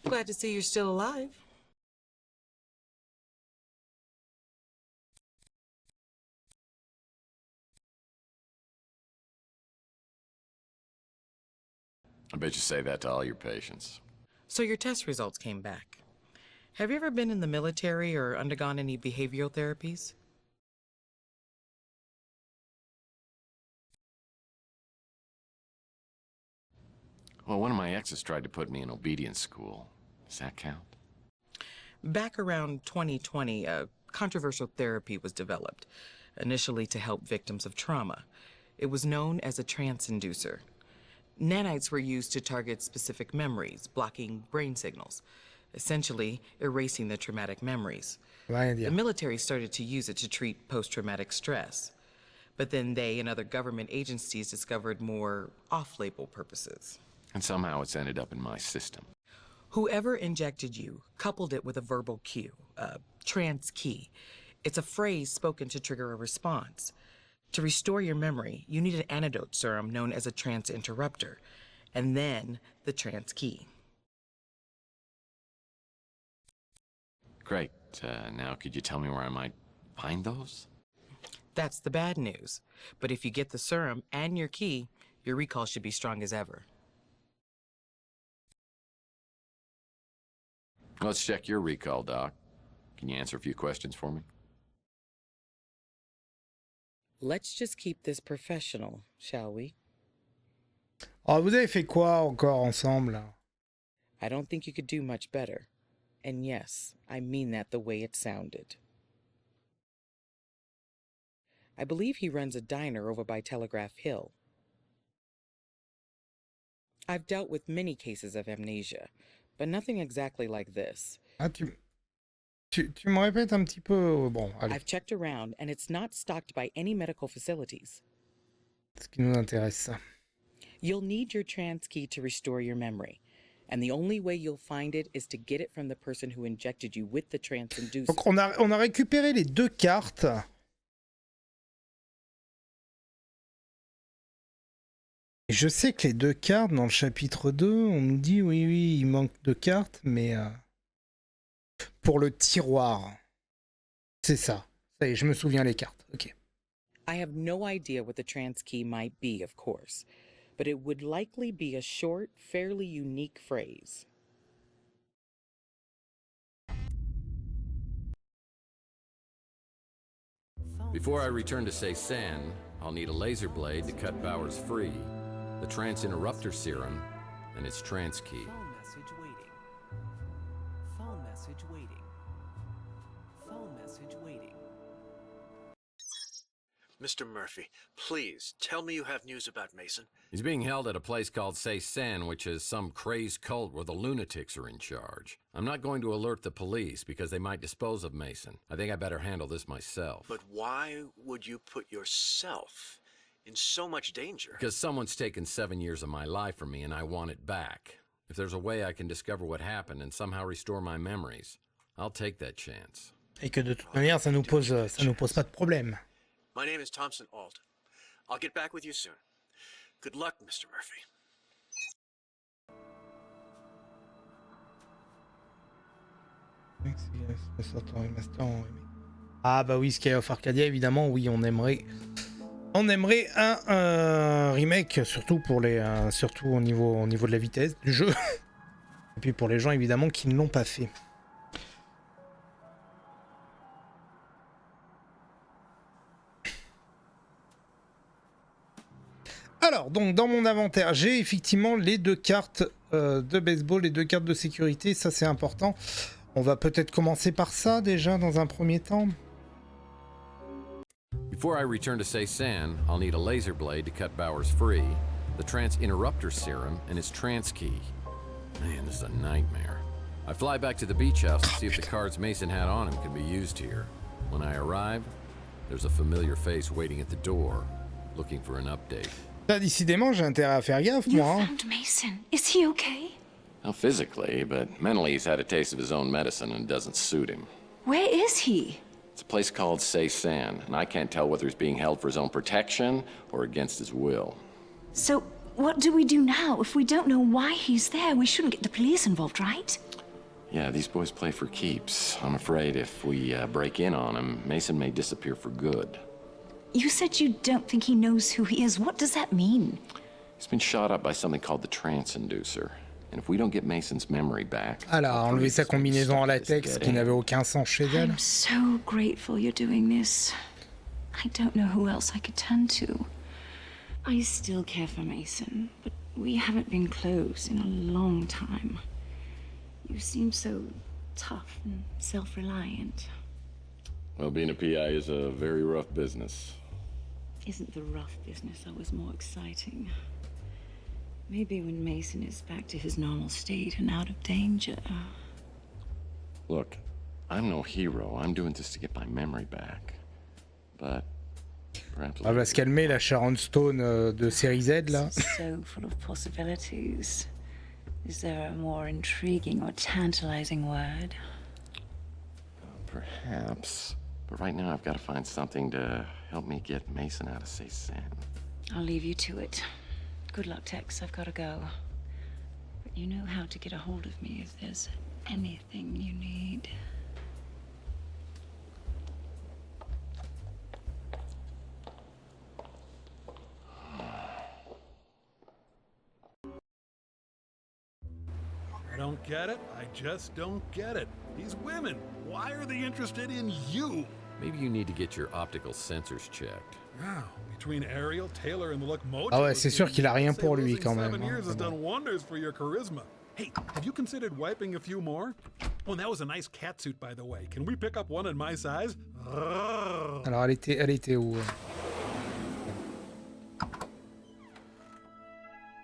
Glad to see you're still alive. I bet you say that to all your patients. So your test results came back. Have you ever been in the military or undergone any behavioral therapies? Well, one of my exes tried to put me in obedience school. Does that count? Back around 2020, a controversial therapy was developed, initially to help victims of trauma. It was known as a trance inducer. Nanites were used to target specific memories, blocking brain signals, essentially erasing the traumatic memories. The military started to use it to treat post-traumatic stress. But then they and other government agencies discovered more off-label purposes. And somehow it's ended up in my system. Whoever injected you coupled it with a verbal cue, a trance key. It's a phrase spoken to trigger a response. To restore your memory, you need an antidote serum known as a trance interrupter, and then the trance key. Great. Now could you tell me where I might find those? That's the bad news. But if you get the serum and your key, your recall should be strong as ever. Let's check your recall, Doc. Can you answer a few questions for me? Let's just keep this professional, shall we? Oh, vous avez fait quoi encore ensemble? I don't think you could do much better. And yes, I mean that the way it sounded. I believe he runs a diner over by Telegraph Hill. I've dealt with many cases of amnesia, but nothing exactly like this. Ah, tu me répètes un petit peu... Bon, allez. I've checked around, and it's not stocked by any medical facilities. Ce qui nous intéresse. You'll need your trance key to restore your memory. And the only way you'll find it is to get it from the person who injected you with the trance inducer. Donc on a récupéré les deux cartes. Et je sais que les deux cartes, dans le chapitre 2, on nous dit, oui, il manque deux cartes, mais... pour le tiroir. C'est ça. Ça y est, je me souviens les cartes. Ok. I have no idea what the trance key might be, of course. But it would likely be a short, fairly unique phrase. Before I return to Cézanne, I'll need a laser blade to cut powers free, the trance interrupter serum, and its trance key. Phone message waiting. Phone message waiting. Phone message waiting. Mr. Murphy, please, tell me you have news about Mason. He's being held at a place called Cézanne, which is some crazed cult where the lunatics are in charge. I'm not going to alert the police because they might dispose of Mason. I think I better handle this myself. But why would you put yourself in so much danger? Because someone's taken 7 years of my life from me and I want it back. If there's a way I can discover what happened and somehow restore my memories, I'll take that chance. Et que de toute manière, ça nous pose pas de problème. My name is Thompson Alt. I'll get back with you soon. Good luck, Mr. Murphy. Ah bah oui, Sky of Arcadia, évidemment, oui, on aimerait un remake, surtout pour les, surtout au niveau de la vitesse du jeu, et puis pour les gens évidemment qui ne l'ont pas fait. Alors, donc dans mon inventaire, j'ai effectivement les deux cartes de baseball, les deux cartes de sécurité, ça c'est important. On va peut-être commencer par ça déjà dans un premier temps. Before I return to Cézanne, I'll need a laser blade to cut powers free, the trance interrupter serum, and its trance key. Man, this is a nightmare. I fly back to the beach house to see if the cards Mason had on him can be used here. When I arrive, There's a familiar face waiting at the door, looking for an update. Là, décidément, j'ai intérêt à faire gaffe, You moi. Hein. found Mason. Is he okay? Not physically, but mentally he's had a taste of his own medicine and it doesn't suit him. Where is he? It's a place called San, and I can't tell whether he's being held for his own protection or against his will. So, what do we do now? If we don't know why he's there, we shouldn't get the police involved, right? Yeah, these boys play for keeps. I'm afraid if we break in on him, Mason may disappear for good. You said you don't think he knows who he is. What does that mean? He's been shot up by something called the trance-inducer. And if we don't get Mason's memory back... Elle a enlevé sa combinaison en latex qui n'avait aucun sens chez elle. I'm so grateful you're doing this. I don't know who else I could turn to. I still care for Mason, but we haven't been close in a long time. You seem so tough and self-reliant. Well, being a PI is a very rough business. Isn't the rough business always more exciting? Maybe when Mason is back to his normal state and out of danger. Look, I'm no hero. I'm doing this to get my memory back. But perhaps... Elle va se calmer, la Sharon Stone de série Z, là. So full of possibilities. Is there a more intriguing or tantalizing word? Perhaps. But right now I've got to find something to help me get Mason out of San. I'll leave you to it. Good luck, Tex. I've got to go. But you know how to get a hold of me if there's anything you need. I don't get it. I just don't get it. These women, why are they interested in you? Maybe you need to get your optical sensors checked. Wow, between Ariel, Taylor, and the look Mojo. Ah ouais, c'est sûr qu'il a rien pour lui quand même. 7 years Hein, has done wonders for your charisma. Hey, have you considered wiping a few more? Oh, and that was a nice catsuit, by the way. Can we pick up one in my size? Alors, elle était où?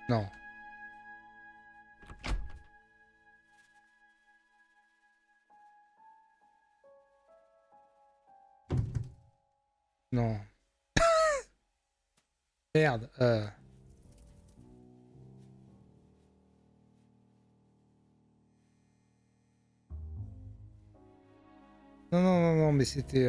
Non. Non. Merde. Non, mais c'était...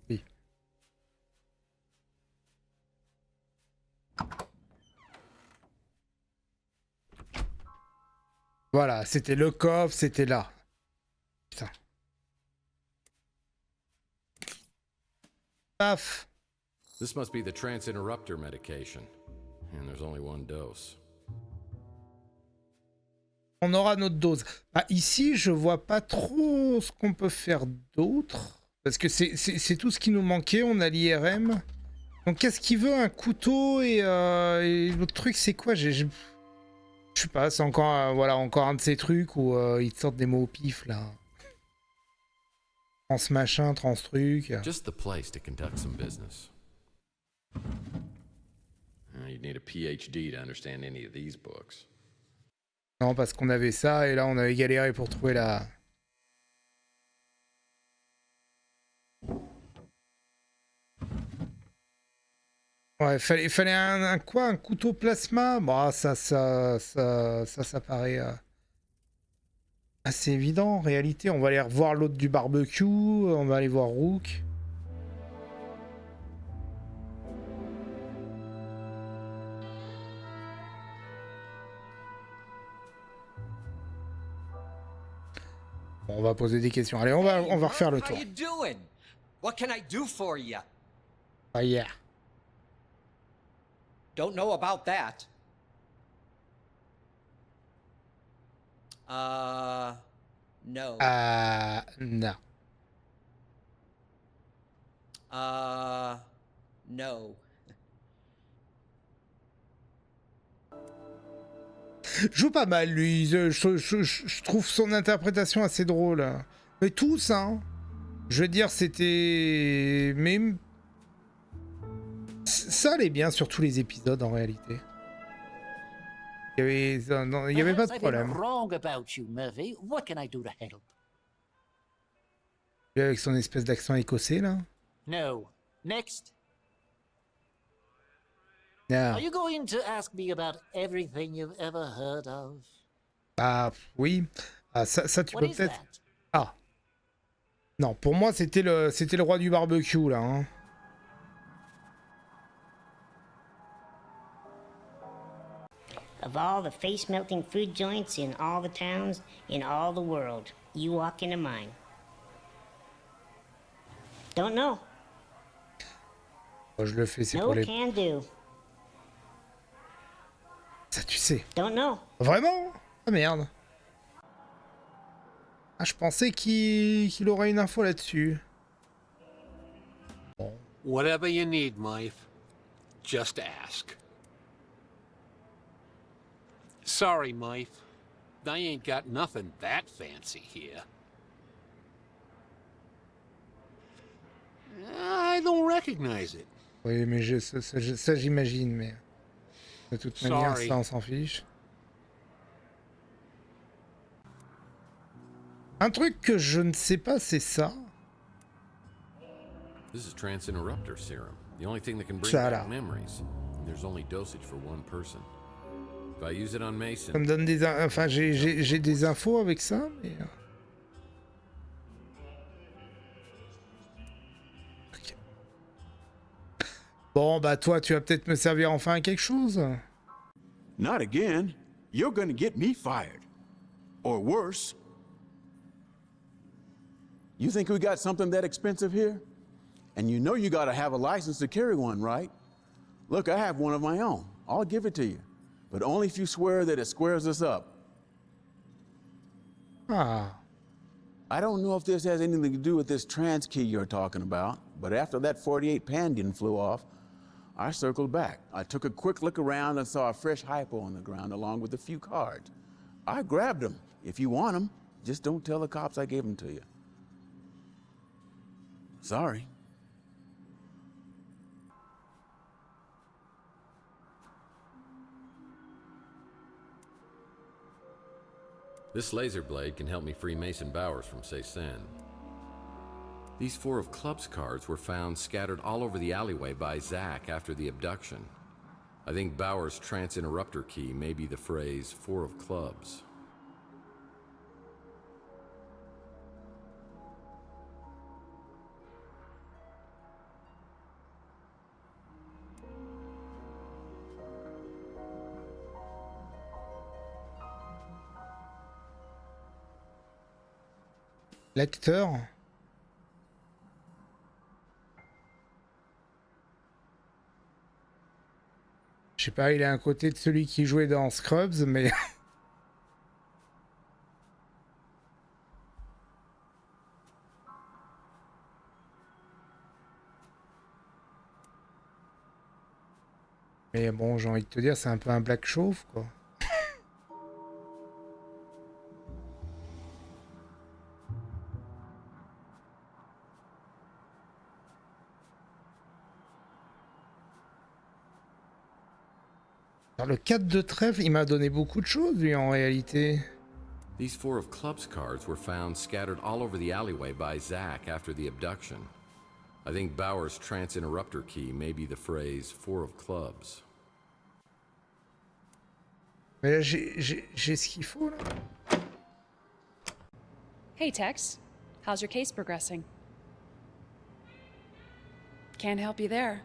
Oui. Voilà, c'était le coffre, c'était là. Putain. Paf. This must be the trance interrupter medication. And there's only one dose. On aura notre dose. Ah, ici, je vois pas trop ce qu'on peut faire d'autre. Parce que c'est tout ce qui nous manquait. On a l'IRM. Donc, qu'est-ce qu'il veut? Un couteau et l'autre truc, c'est quoi? Je sais pas, c'est encore, voilà, encore un de ces trucs où ils te sortent des mots au pif, là. Trans machin, trans truc. Just the place to conduct some business. You'd need a PhD to understand any of these books. Non, parce qu'on avait ça, et là, on avait galéré pour trouver la... Ouais, fallait un quoi? Un couteau plasma? Bon, ça paraît assez évident en réalité. On va aller revoir l'autre du barbecue, on va aller voir Rook. Bon, on va poser des questions. Allez, on va refaire le tour. How you doing? What can I do for you? Ah, yeah. Don't know about that. No. Non. No. Joue pas mal, lui. Je trouve son interprétation assez drôle. Mais tous, hein. Je veux dire, c'était... Mais... Ça allait bien sur tous les épisodes, en réalité. Non, il y avait pas de Perhaps I've been problème. wrong about you, Murphy. What can I do to help? Lui avec son espèce d'accent écossais là. No. Next. Ah. Are you going to ask me about everything you've ever heard of? Ah oui. Ah, ça tu What peux is peut-être. that? Ah. Non, pour moi c'était le roi du barbecue là. Hein. Of all the face-melting food joints in all the towns in all the world, you walk into mine. Don't know. Moi, je le fais, c'est No pour les. can do. Ça tu sais. Don't know. Vraiment? Ah merde. Ah, je pensais qu'il aurait une info là-dessus. Bon. Whatever you need, Mife. Just ask. Sorry, Mife. I ain't got nothing that fancy here. I don't recognize it. Oui, mais ça j'imagine, mais de toute manière, Sorry. ça on s'en fiche. Un truc que je ne sais pas, c'est ça. This is trans-interrupter serum. The only thing that can bring Ça, là. back memories. And there's only dosage for one person. If I use it on Mason... Ça me donne des... Enfin, j'ai des infos avec ça, mais... Ok. Bon, bah toi, tu vas peut-être me servir enfin à quelque chose. Not again. You're gonna get me fired. Or worse. You think we got something that expensive here? And you know you gotta have a license to carry one, right? Look, I have one of my own. I'll give it to you. But only if you swear that it squares us up. Ah. I don't know if this has anything to do with this trans key you're talking about, but after that 48 Pandian flew off, I circled back. I took a quick look around and saw a fresh hypo on the ground along with a few cards. I grabbed them. If you want them, just don't tell the cops I gave them to you. Sorry. This laser blade can help me free Mason Bowers from Cézanne. These 4 of clubs cards were found scattered all over the alleyway by Zach after the abduction. I think Bowers' trans-interrupter key may be the phrase 4 of clubs. L'acteur. Je sais pas, il est à un côté de celui qui jouait dans Scrubs, mais... mais bon, j'ai envie de te dire, c'est un peu un black chauve, quoi. Alors, le 4 de trèfle, il m'a donné beaucoup de choses, lui, en réalité. These 4 of clubs cards were found scattered all over the alleyway by Zach after the abduction. I think Bowers' trans-interrupter key may be the phrase 4 of clubs. Mais là, j'ai ce qu'il faut, là. Hey, Tex. How's your case progressing? Can't help you there.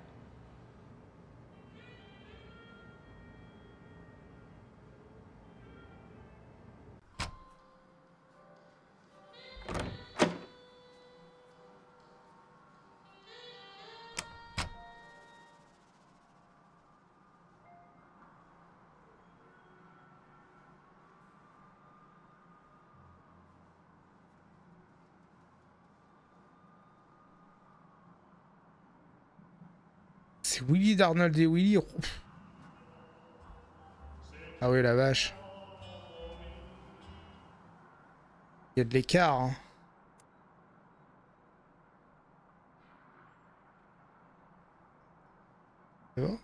C'est Willy d'Arnold et Willy. Ouf. Ah oui, la vache. Il y a de l'écart, hein. C'est bon ?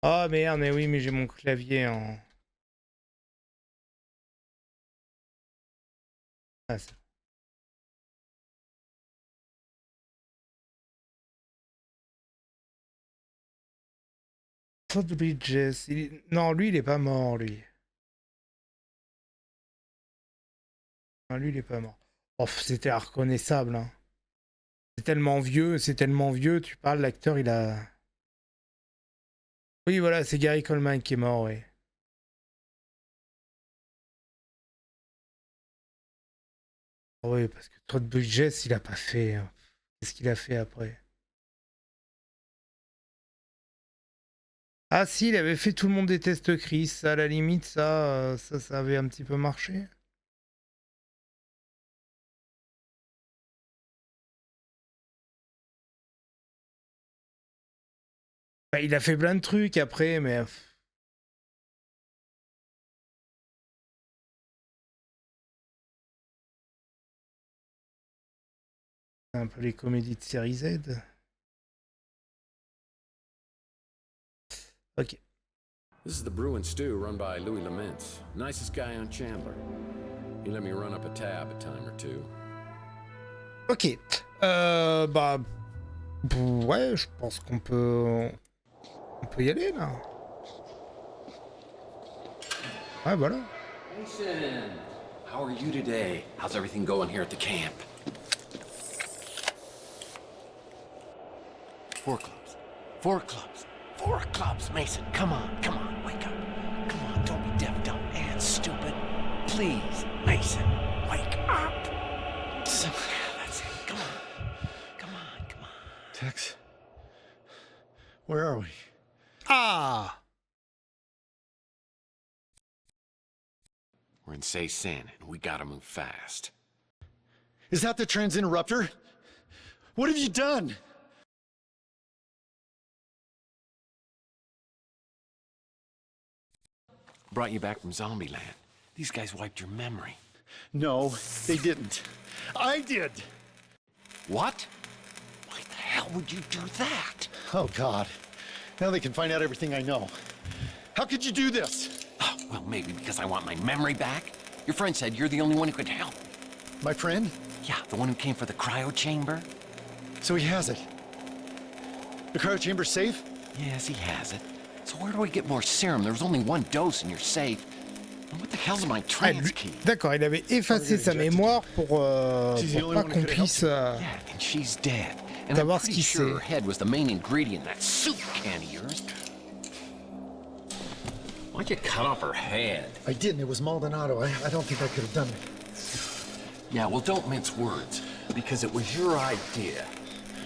Ah merde, mais oui, mais j'ai mon clavier en... Ah, c'est... Bridges. Non, lui, il est pas mort, lui. Non, lui, il est pas mort. Oh, c'était reconnaissable, hein. C'est tellement vieux, tu parles, l'acteur, il a... Oui, voilà, c'est Gary Coleman qui est mort, oui. Oui, parce que Todd Bridges, il a pas fait... hein. Qu'est-ce qu'il a fait après? Ah si, il avait fait Tout le monde déteste Chris. Ça, à la limite, ça avait un petit peu marché. Bah, il a fait plein de trucs après, mais... Un peu les comédies de série Z. Ok. This is the brew and stew run by Louis Laments. Nicest guy on Chandler. He let me run up a tab a time or two. Ok. Bah... Ouais, je pense qu'on peut... On peut y aller, là. Ouais, voilà. Mason, how are you today? How's everything going here at the camp? 4 clubs. 4 clubs. 4 clubs, Mason. Come on, wake up. Come on, don't be deaf, dumb, and stupid. Please, Mason, wake up. That's it. Come on. Tex, where are we? Ah! We're in Say Sin, and we gotta move fast. Is that the trans interrupter? What have you done? Brought you back from Zombieland. These guys wiped your memory. No, they didn't. I did! What? Why the hell would you do that? Oh, God. Now they can find out everything I know. How could you do this? Oh, well, maybe because I want my memory back. Your friend said you're the only one who could help. My friend? Yeah, the one who came for the cryo chamber. So he has it. The cryo chamber's safe? Yes, he has it. So where do I get more serum? There was only 1 dose in your safe. And what the hell's my trans key? D'accord, il avait effacé sa mémoire pour pas qu'on puisse Yeah, and she's dead. And I'm savoir ce pretty qu'il sure her sait. head was the main ingredient in that soup can of yours. Why'd you cut off her head? I didn't. It was Maldonado. I don't think I could have done it. Yeah, well, don't mince words, because it was your idea.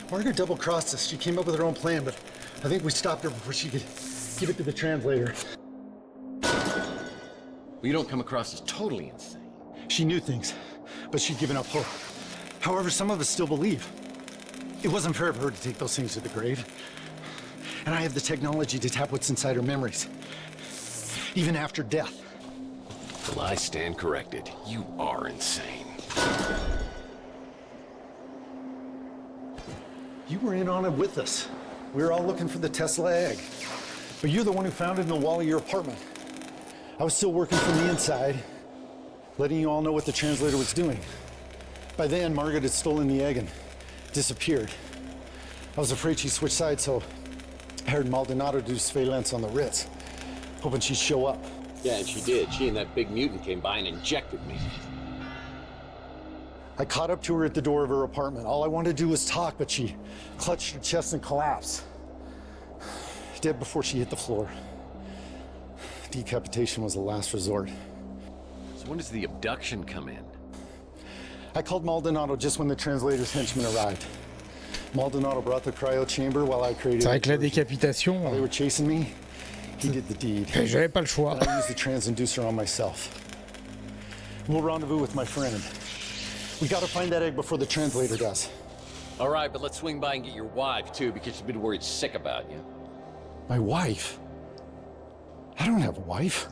Margaret double-crossed us. She came up with her own plan, but I think we stopped her before she could give it to the translator. Well, you don't come across as totally insane. She knew things, but she'd given up hope. However, some of us still believe. It wasn't fair of her to take those things to the grave. And I have the technology to tap what's inside her memories, even after death. Well, I stand corrected. You are insane. You were in on it with us. We were all looking for the Tesla egg. But you're the one who found it in the wall of your apartment. I was still working from the inside, letting you all know what the translator was doing. By then, Margaret had stolen the egg and disappeared. I was afraid she switched sides, so I hired Maldonado to do surveillance on the Ritz, hoping she'd show up. Yeah, and she did. She and that big mutant came by and injected me. I caught up to her at the door of her apartment. All I wanted to do was talk, but she clutched her chest and collapsed. Dead before she hit the floor. Decapitation was the last resort. So when does the abduction come in? I called Maldonado just when the translator's henchmen arrived. Maldonado brought the cryo chamber while I created... C'est vrai que la décapitation... While they were chasing me, he did the deed. J'avais pas le choix. And I used the transinducer on myself. We'll rendezvous with my friend. We gotta find that egg before the translator does. All right, but let's swing by and get your wife, too, because she's been worried sick about you. My wife? I don't have a wife.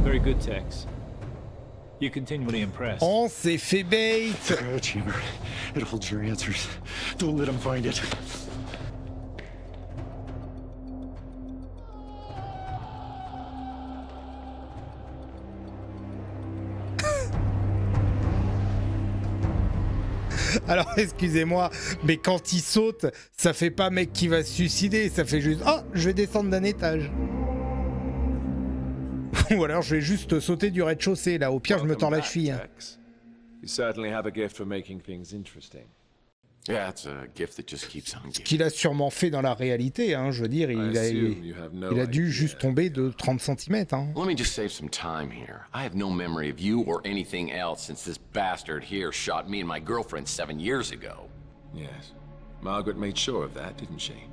Very good, Tex. You continually impress. On s'est fait bait. The cryo chamber. It holds your answers. Don't let him find it. Alors, excusez-moi, mais quand il saute, ça fait pas mec qui va se suicider, ça fait juste « Oh, je vais descendre d'un étage !» Ou alors, je vais juste sauter du rez-de-chaussée, là. Au pire, je me tords la cheville. You certainly have a gift for making things interesting. Yeah, it's a gift that just keeps on Ce giving. qu'il a sûrement fait dans la réalité, hein, je veux dire, il a dû juste tomber de 30 cm. Hein. Let me just save some time here. I have no memory of you or anything else since this bastard here shot me and my girlfriend 7 years ago. Yes. Margaret made sure of that, didn't she?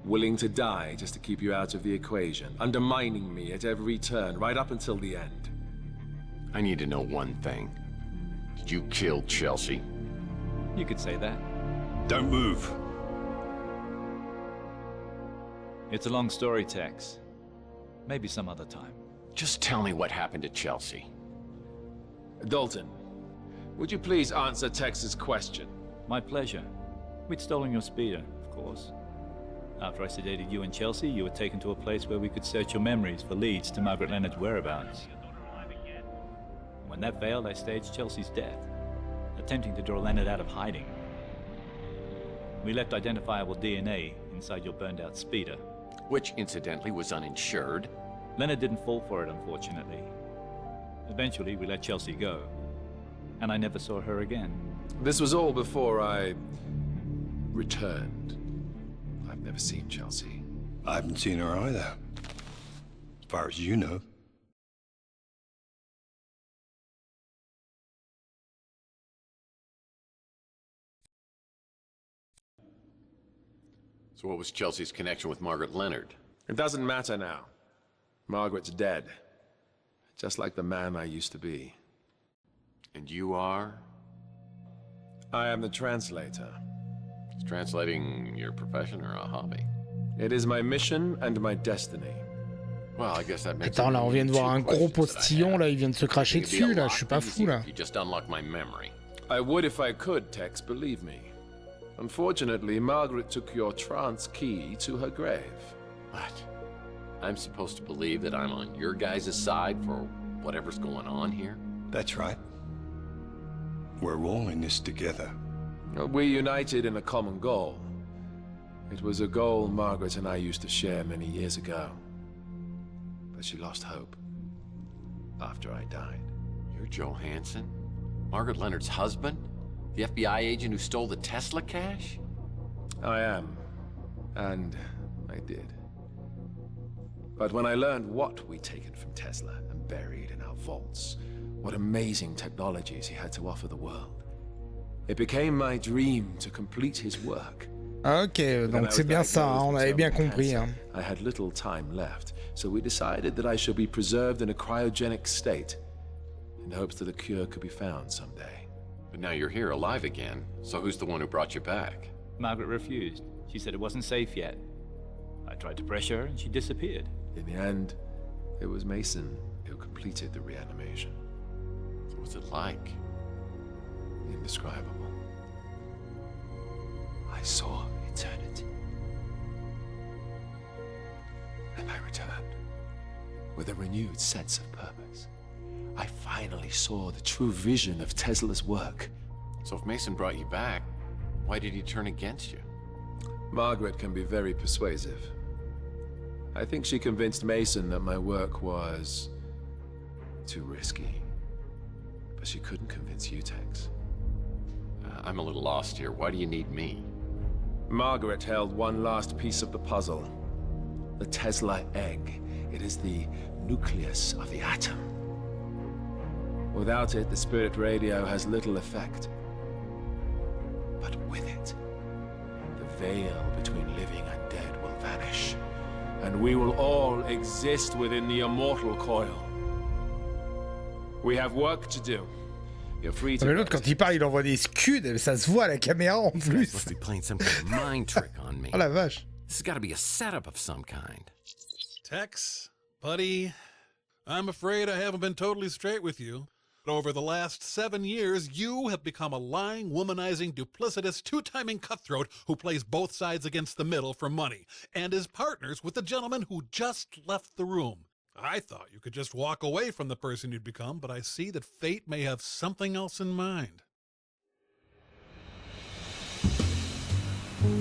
Willing to die just to keep you out of the equation, undermining me at every turn, right up until the end. I need to know one thing. Did you kill Chelsea? You could say that. Don't move. It's a long story, Tex. Maybe some other time. Just tell me what happened to Chelsea. Dalton, would you please answer Tex's question? My pleasure. We'd stolen your speeder, of course. After I sedated you and Chelsea, you were taken to a place where we could search your memories for leads to Margaret Leonard's whereabouts. When that failed, I staged Chelsea's death, attempting to draw Leonard out of hiding. We left identifiable DNA inside your burned-out speeder. Which, incidentally, was uninsured. Leonard didn't fall for it, unfortunately. Eventually, we let Chelsea go, and I never saw her again. This was all before I returned. I've never seen Chelsea. I haven't seen her either, as far as you know. So what was Chelsea's connection with Margaret Leonard? It doesn't matter now. Margaret's dead. Just like the man I used to be. And you are? I am the translator. Is translating your profession or a hobby? It is my mission and my destiny. Well, I guess that makes Attends, là, on vient de voir un gros postillon, là, il vient de se cracher dessus, là, je suis pas fou, là. You just unlocked my memory. I would if I could, Tex, believe me. Unfortunately, Margaret took your trance key to her grave. What? I'm supposed to believe that I'm on your guys' side for whatever's going on here? That's right. We're all in this together. We united in a common goal. It was a goal Margaret and I used to share many years ago. But she lost hope after I died. You're Johansson? Margaret Leonard's husband? The FBI agent who stole the Tesla cash? I am. And I did. But when I learned what we'd taken from Tesla and buried in our vaults, what amazing technologies he had to offer the world, it became my dream to complete his work. Ok, donc c'est bien ça, hein, on avait bien compris. Hein. I had little time left, so we decided that I should be preserved in a cryogenic state, in hopes that a cure could be found someday. But now you're here alive again, so who's the one who brought you back? Margaret refused. She said it wasn't safe yet. I tried to pressure her and she disappeared. In the end, it was Mason who completed the reanimation. What was it like? Indescribable. I saw eternity. And I returned with a renewed sense of purpose. I finally saw the true vision of Tesla's work. So if Mason brought you back, why did he turn against you? Margaret can be very persuasive. I think she convinced Mason that my work was too risky. But she couldn't convince you, Tex. I'm a little lost here. Why do you need me? Margaret held one last piece of the puzzle. The Tesla egg. It is the nucleus of the atom. Without it, the spirit radio has little effect. But with it, the veil between living and dead will vanish, and we will all exist within the immortal coil. We have work to do. You're free to... Mais l'autre, quand il parle, il envoie des scuds, ça se voit à la caméra en plus. Must be playing some kind of mind trick on me. Oh la vache. This has got to be a setup of some kind. Tex, buddy, I'm afraid I haven't been totally straight with you. Over the last 7 years, you have become a lying, womanizing, duplicitous, two-timing cutthroat who plays both sides against the middle for money, and is partners with the gentleman who just left the room. I thought you could just walk away from the person you'd become, but I see that fate may have something else in mind. Lost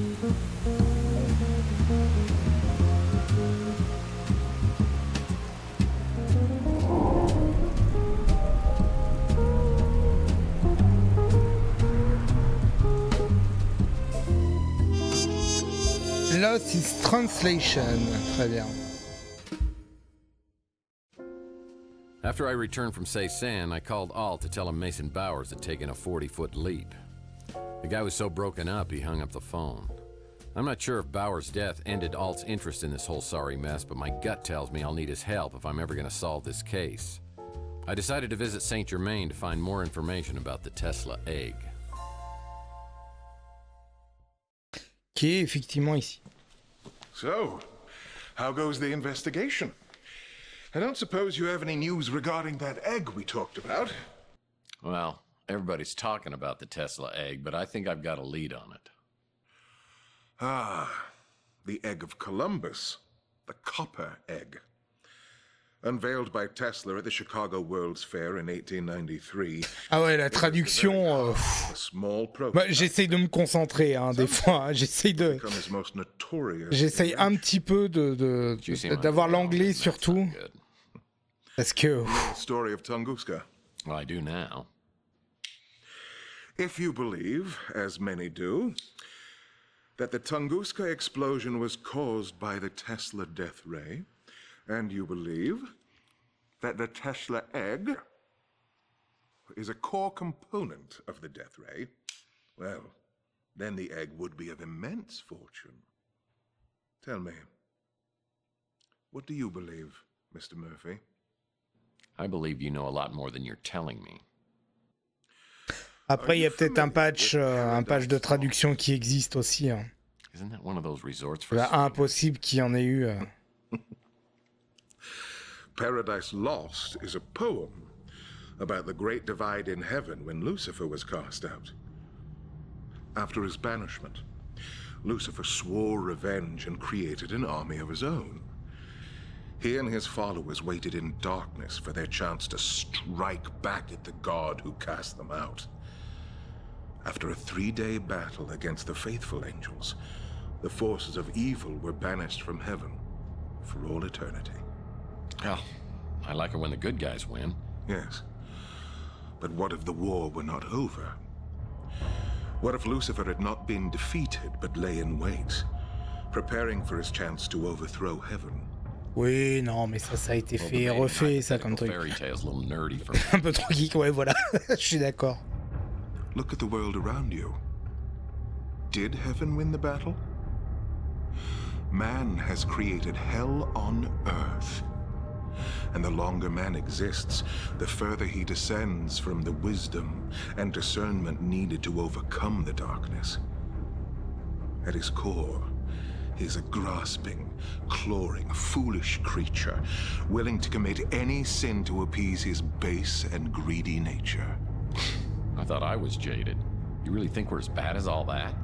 is Translation. Très bien. After I returned from Ceyzanne, I called Alt to tell him Mason Bowers had taken a 40-foot leap. The guy was so broken up, he hung up the phone. I'm not sure if Bowers' death ended Alt's interest in this whole sorry mess, but my gut tells me I'll need his help if I'm ever going to solve this case. I decided to visit Saint Germain to find more information about the Tesla egg. Qui est effectivement ici. So, how goes the investigation? I don't suppose you have any news regarding that egg we talked about? Well, everybody's talking about the Tesla egg, but I think I've got a lead on it. Ah, the egg of Columbus, the copper egg. Unveiled by Tesla at the Chicago World's Fair in 1893. Ah ouais, la traduction. Bah, j'essaye de me concentrer, hein, des fois. Hein, j'essaye un petit peu d'avoir l'anglais surtout. Parce que. Story of Tunguska. Well, I do now. If you believe, as many do, that the Tunguska explosion was caused by the Tesla death ray, and you believe that the Tesla egg is a core component of the death ray, well, then the egg would be of immense fortune. Tell me, what do you believe, Mr. Murphy? I believe you know a lot more than you're telling me. Après, il y a peut-être un patch de traduction qui existe aussi. Hein. Isn't that one of those resorts for impossible qu'il y en ait eu. Paradise Lost is a poem about the great divide in heaven when Lucifer was cast out. After his banishment, Lucifer swore revenge and created an army of his own. He and his followers waited in darkness for their chance to strike back at the god who cast them out. After a 3-day battle against the faithful angels, the forces of evil were banished from heaven for all eternity. Oh, I like it when the good guys win. Yes. But what if the war were not over? What if Lucifer had not been defeated but lay in wait, preparing for his chance to overthrow heaven? Oui, non, mais ça a été fait et refait, ça, comme truc. Un peu trop geek, ouais, voilà. Je suis d'accord. Look at the world around you. Did heaven win the battle? Man has created hell on earth. And the longer man exists, the further he descends from the wisdom and discernment needed to overcome the darkness. At his core, he is a grasping, clawing, foolish creature, willing to commit any sin to appease his base and greedy nature. I thought I was jaded. You really think we're as bad as all that?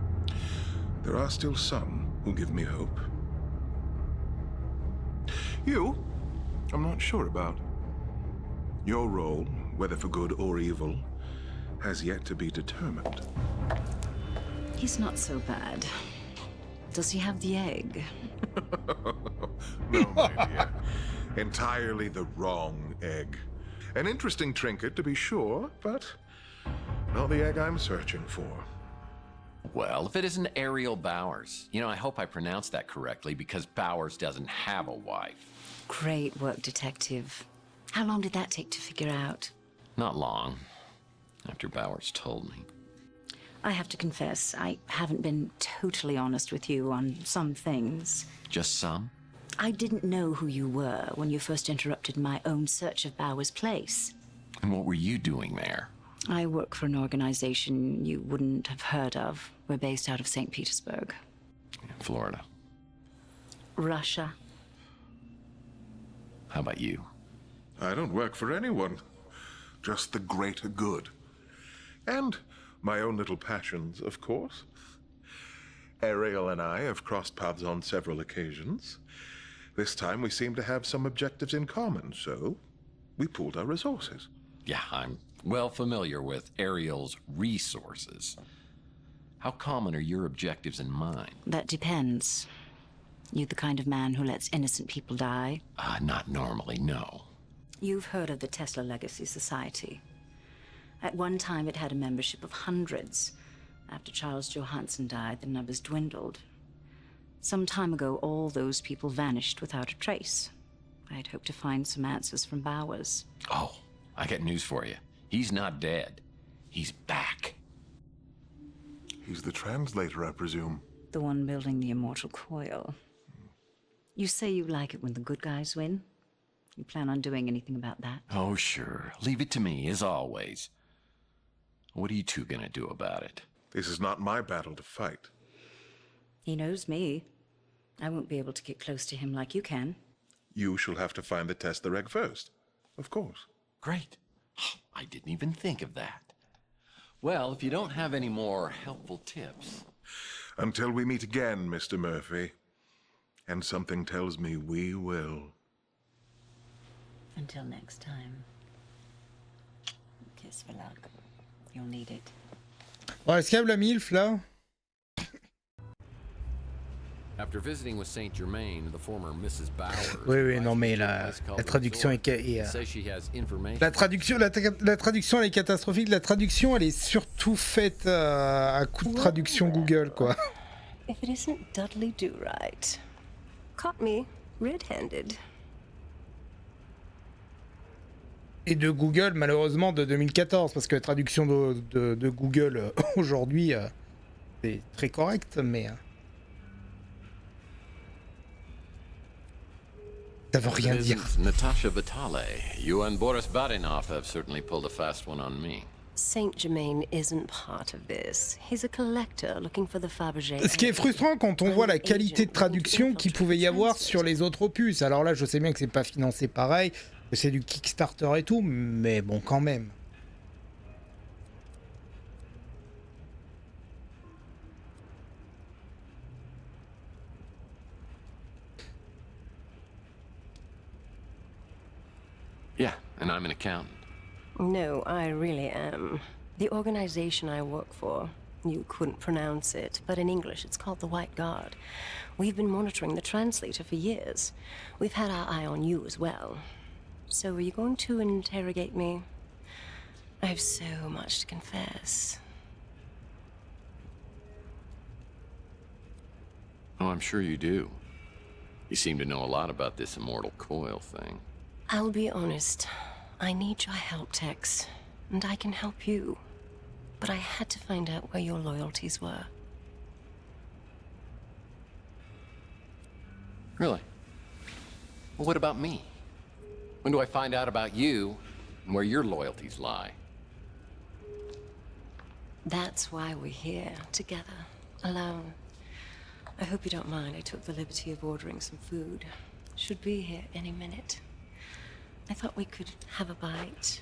There are still some who give me hope. You, I'm not sure about. Your role, whether for good or evil, has yet to be determined. He's not so bad. Does he have the egg? No, my dear. Entirely the wrong egg. An interesting trinket, to be sure, but not the egg I'm searching for. Well, if it isn't Ariel Bowers. You know, I hope I pronounced that correctly, because Bowers doesn't have a wife. Great work, detective. How long did that take to figure out? Not long, after Bowers told me. I have to confess, I haven't been totally honest with you on some things. Just some? I didn't know who you were when you first interrupted my own search of Bowers' place. And what were you doing there? I work for an organization you wouldn't have heard of. We're based out of St. Petersburg. Florida. Russia. How about you? I don't work for anyone. Just the greater good. And my own little passions, of course. Ariel and I have crossed paths on several occasions. This time we seem to have some objectives in common, so we pooled our resources. Yeah, I'm well familiar with Ariel's resources. How common are your objectives and mine? That depends. You the kind of man who lets innocent people die? Not normally, no. You've heard of the Tesla Legacy Society. At one time, it had a membership of hundreds. After Charles Johansson died, the numbers dwindled. Some time ago, all those people vanished without a trace. I'd hoped to find some answers from Bowers. Oh, I got news for you. He's not dead. He's back. He's the translator, I presume. The one building the immortal coil. You say you like it when the good guys win? You plan on doing anything about that? Oh, sure. Leave it to me, as always. What are you two gonna do about it? This is not my battle to fight. He knows me. I won't be able to get close to him like you can. You shall have to find the Tesla egg first. Of course. Great. I didn't even think of that. Well, if you don't have any more helpful tips... Until we meet again, Mr. Murphy. And something tells me we will. Until next time. Kiss for luck. You'll need it. Bon, est-ce qu'il y a la MILF là? After visiting with Saint Germain, the former Mrs. Bowers... Oui, non, mais la traduction est... La traduction, elle est catastrophique. La traduction, elle est surtout faite à coup de traduction Google, quoi. If it isn't Dudley Do-Right. Caught me red-handed. Et de Google, malheureusement, de 2014, parce que la traduction de Google aujourd'hui, c'est très correct, mais... ça veut rien dire. Natasha Vitale, you and Boris Barinov have certainly pulled a fast one on me. Saint Germain isn't part of this. He's a collector looking for the Fabergé. Ce qui est frustrant quand on voit la qualité de traduction qu'il pouvait y avoir sur les autres opus. Alors là, je sais bien que c'est pas financé pareil, que c'est du Kickstarter et tout, mais bon, quand même. Yeah, and I'm an accountant. No, I really am. The organization I work for, you couldn't pronounce it, but in English it's called the White Guard. We've been monitoring the translator for years. We've had our eye on you as well. So are you going to interrogate me? I have so much to confess. Oh, I'm sure you do. You seem to know a lot about this immortal coil thing. I'll be honest. I need your help, Tex. And I can help you. But I had to find out where your loyalties were. Really? Well, what about me? When do I find out about you and where your loyalties lie? That's why we're here, together, alone. I hope you don't mind I took the liberty of ordering some food. Should be here any minute. I thought we could have a bite,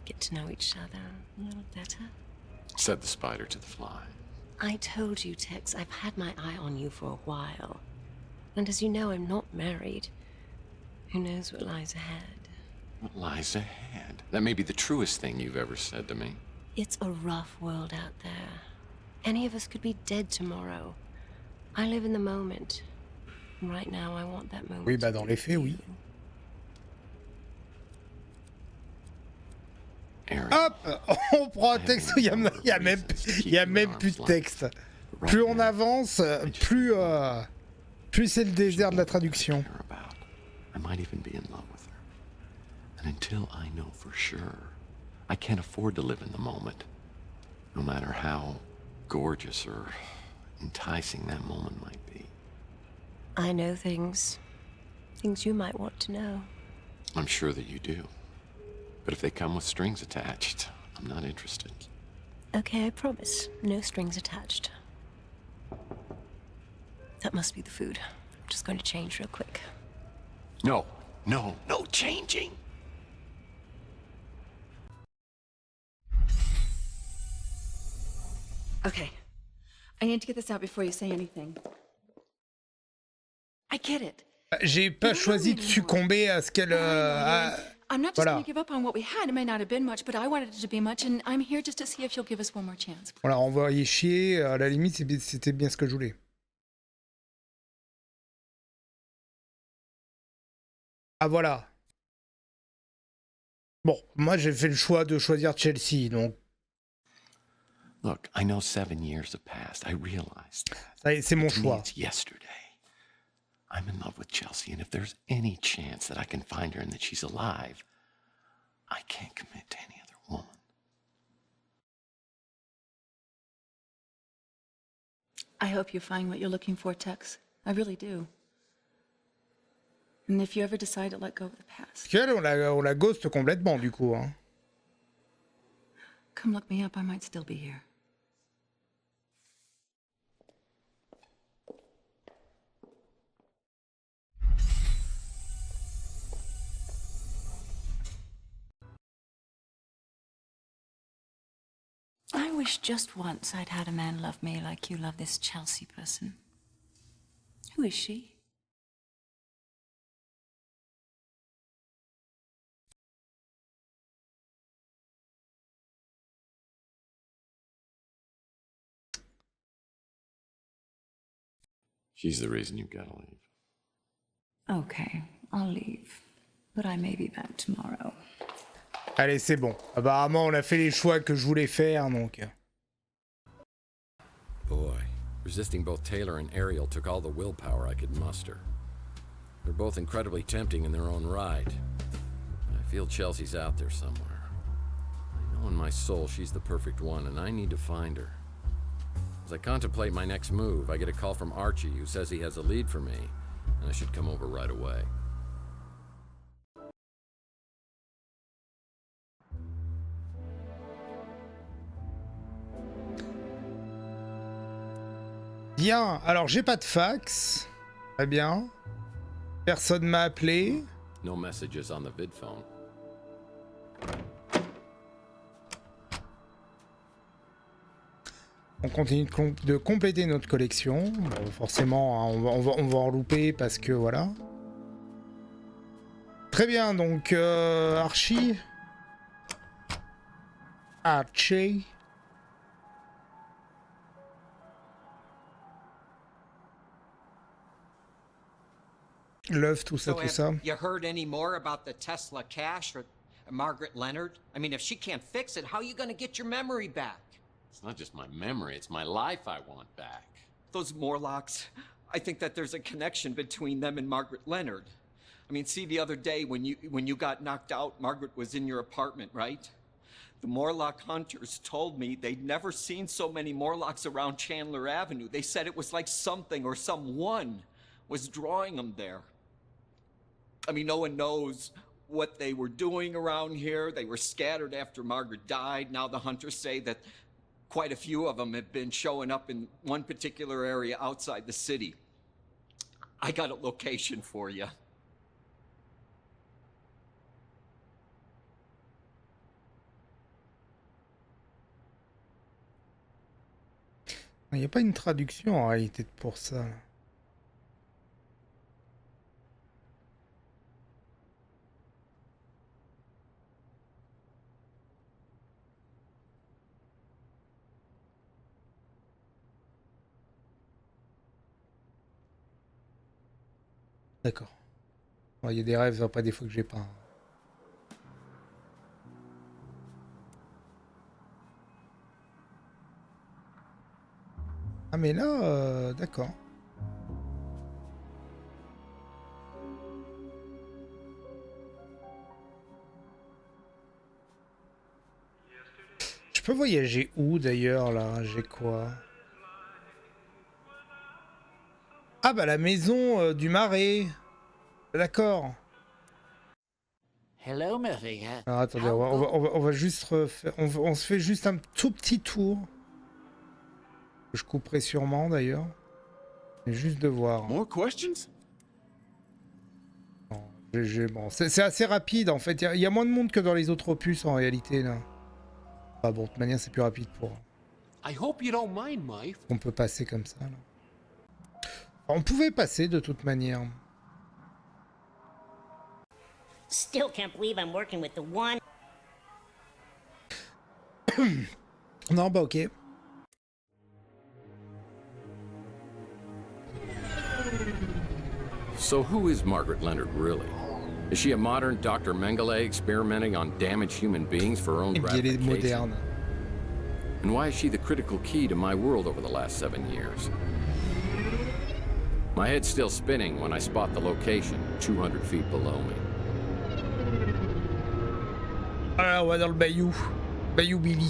get to know each other a little better. Said the spider to the fly. I told you, Tex, I've had my eye on you for a while. And as you know, I'm not married. Who knows what lies ahead? What lies ahead? That may be the truest thing you've ever said to me. It's a rough world out there. Any of us could be dead tomorrow. I live in the moment. And right now, I want that moment. Oui, bah dans les faits, oui. Hop, on prend un texte où il y a même plus de texte. Plus on avance, plus c'est le désert de la traduction. I might even be in love with her. And until I know for sure, I can't afford to live in the moment. No matter how gorgeous or enticing that moment might be. I know things you might want to know. I'm sure that you do. But if they come with strings attached, I'm not interested. Okay, I promise. No strings attached. That must be the food. I'm just going to change real quick. No changing. Okay. I need to get this out before you say anything. I get it. J'ai pas choisi de succomber à ce qu'elle I'm not just Voilà. going to give up on what we had. It may not have been much, but I wanted it to be much, and I'm here just to see if you'll give us one more chance. On l'a envoyé chier, à la limite, c'était bien ce que je voulais. Ah voilà. Bon, moi j'ai fait le choix de choisir Chelsea, donc Look, I know 7 years have passed. I realize that. ça y est, c'est mon To me, choix. it's yesterday. I'm in love with Chelsea, and if there's any chance that I can find her and that she's alive, I can't commit to any other woman. I hope you find what you're looking for, Tex. I really do. And if you ever decide to let go of the past, Parce qu'elle, on la ghost complètement, du coup. Hein. come look me up. I might still be here. I wish just once I'd had a man love me like you love this Chelsea person. Who is she? She's the reason you've got to leave. Okay, I'll leave. But I may be back tomorrow. Allez, c'est bon. Apparemment, on a fait les choix que je voulais faire, donc... Boy, resisting both Taylor and Ariel took all the willpower I could muster. They're both incredibly tempting in their own right. I feel Chelsea's out there somewhere. I know in my soul she's the perfect one, and I need to find her. As I contemplate my next move, I get a call from Archie, who says he has a lead for me, and I should come over right away. Bien, alors j'ai pas de fax. Très bien. Personne m'a appelé. No messages on the vid phone. On continue de compléter notre collection. Bon, forcément, hein, on va en louper parce que voilà. Très bien, donc Archie. Archie. L'œuf, tout ça, So tout ça. have you heard any more about the Tesla cache or Margaret Leonard? I mean, if she can't fix it, how are you going to get your memory back? It's not just my memory, it's my life I want back. Those Morlocks, I think that there's a connection between them and Margaret Leonard. I mean, see, the other day when you got knocked out, Margaret was in your apartment, right? The Morlock hunters told me they'd never seen so many Morlocks around Chandler Avenue. They said it was like something or someone was drawing them there. I mean, no one knows what they were doing around here. They were scattered after Margaret died. Now the hunters say that quite a few of them have been showing up in one particular area outside the city. I got a location for you. Il n'y a pas une traduction en réalité pour ça. Là. D'accord. Il y a des rêves, après des fois que j'ai pas. Ah mais là, d'accord. Je peux voyager où d'ailleurs là? J'ai quoi? Ah bah la maison du Marais. D'accord. Hello, Murphy. Alors attendez, on va juste refaire. On se fait juste un tout petit tour. Je couperai sûrement d'ailleurs. Mais juste de voir. More questions? Bon, c'est assez rapide en fait. Il y a moins de monde que dans les autres opus en réalité là. Ah bon, de toute manière c'est plus rapide pour. I hope you don't mind, Mike. On peut passer comme ça là. On pouvait passer de toute manière. Still can't believe I'm working with the one. Non, bah ok. So who is Margaret Leonard really? Is she a modern Dr. Mengele experimenting on damaged human beings for her own gratification? And why is she the critical key to my world over the last 7 years? My head's still spinning when I spot the location 200 feet below me. Ah, on va dans le bayou. Bayou Billy.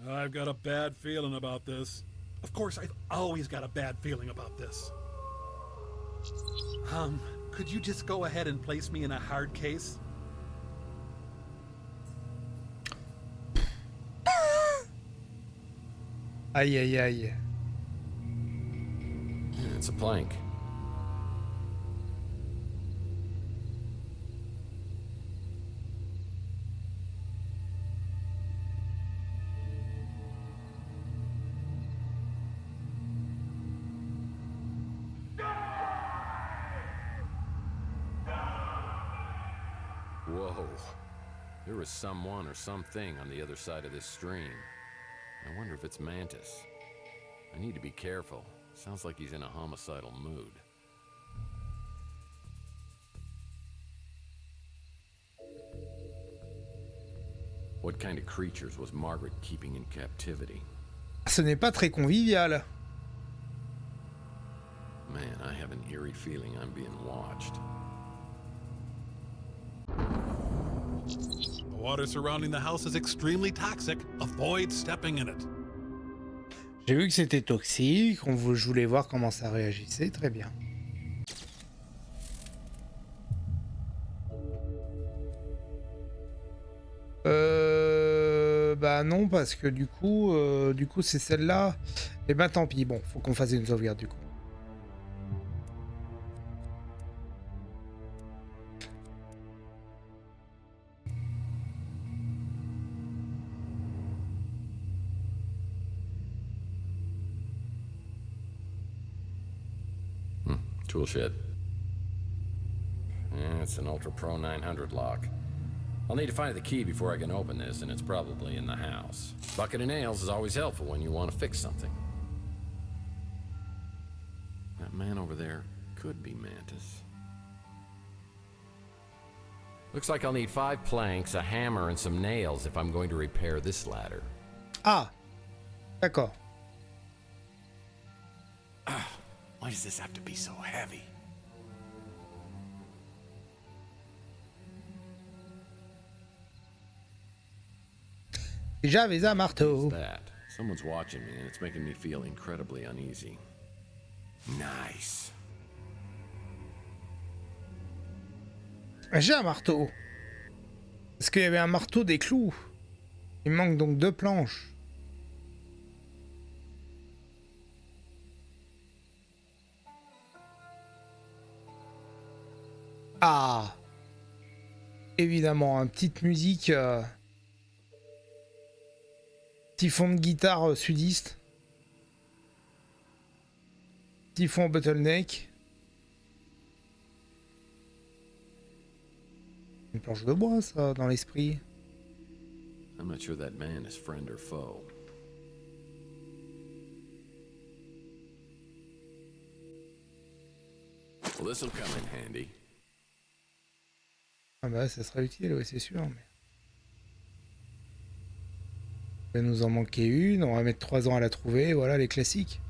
I've got a bad feeling about this. Of course, I've always got a bad feeling about this. Could you just go ahead and place me in a hard case? Aïe, aïe, aïe. It's a plank. Whoa. There is someone or something on the other side of this stream. I wonder if it's Mantis. I need to be careful. Sounds like he's in a homicidal mood. What kind of creatures was Margaret keeping in captivity? Ce n'est pas très convivial. Man, I have an eerie feeling I'm being watched. The water surrounding the house is extremely toxic. Avoid stepping in it. J'ai vu que c'était toxique, je voulais voir comment ça réagissait, très bien. Bah non, parce que du coup c'est celle-là. Et ben tant pis, bon, faut qu'on fasse une sauvegarde du coup. Tool shed. Yeah, it's an Ultra Pro 900 lock. I'll need to find the key before I can open this, and it's probably in the house. Bucket of nails is always helpful when you want to fix something. That man over there could be Mantis. Looks like I'll need 5 planks, a hammer, and some nails if I'm going to repair this ladder. Ah, d'accord. Why does this have to be so heavy? J'avais un marteau. What's that? Someone's watching me, and it's making me feel incredibly uneasy. Nice. J'ai un marteau. Parce qu'il y avait un marteau des clous. Il me manque donc 2 planches. Ah, évidemment, une petite musique, petit fond de guitare sudiste, petit fond bottleneck, une planche de bois, ça, dans l'esprit. I'm not sure that man is friend or foe. Well, this'll come in handy. Ah bah ça sera utile, oui c'est sûr. Mais... il va nous en manquer une, on va mettre 3 ans à la trouver, voilà les classiques.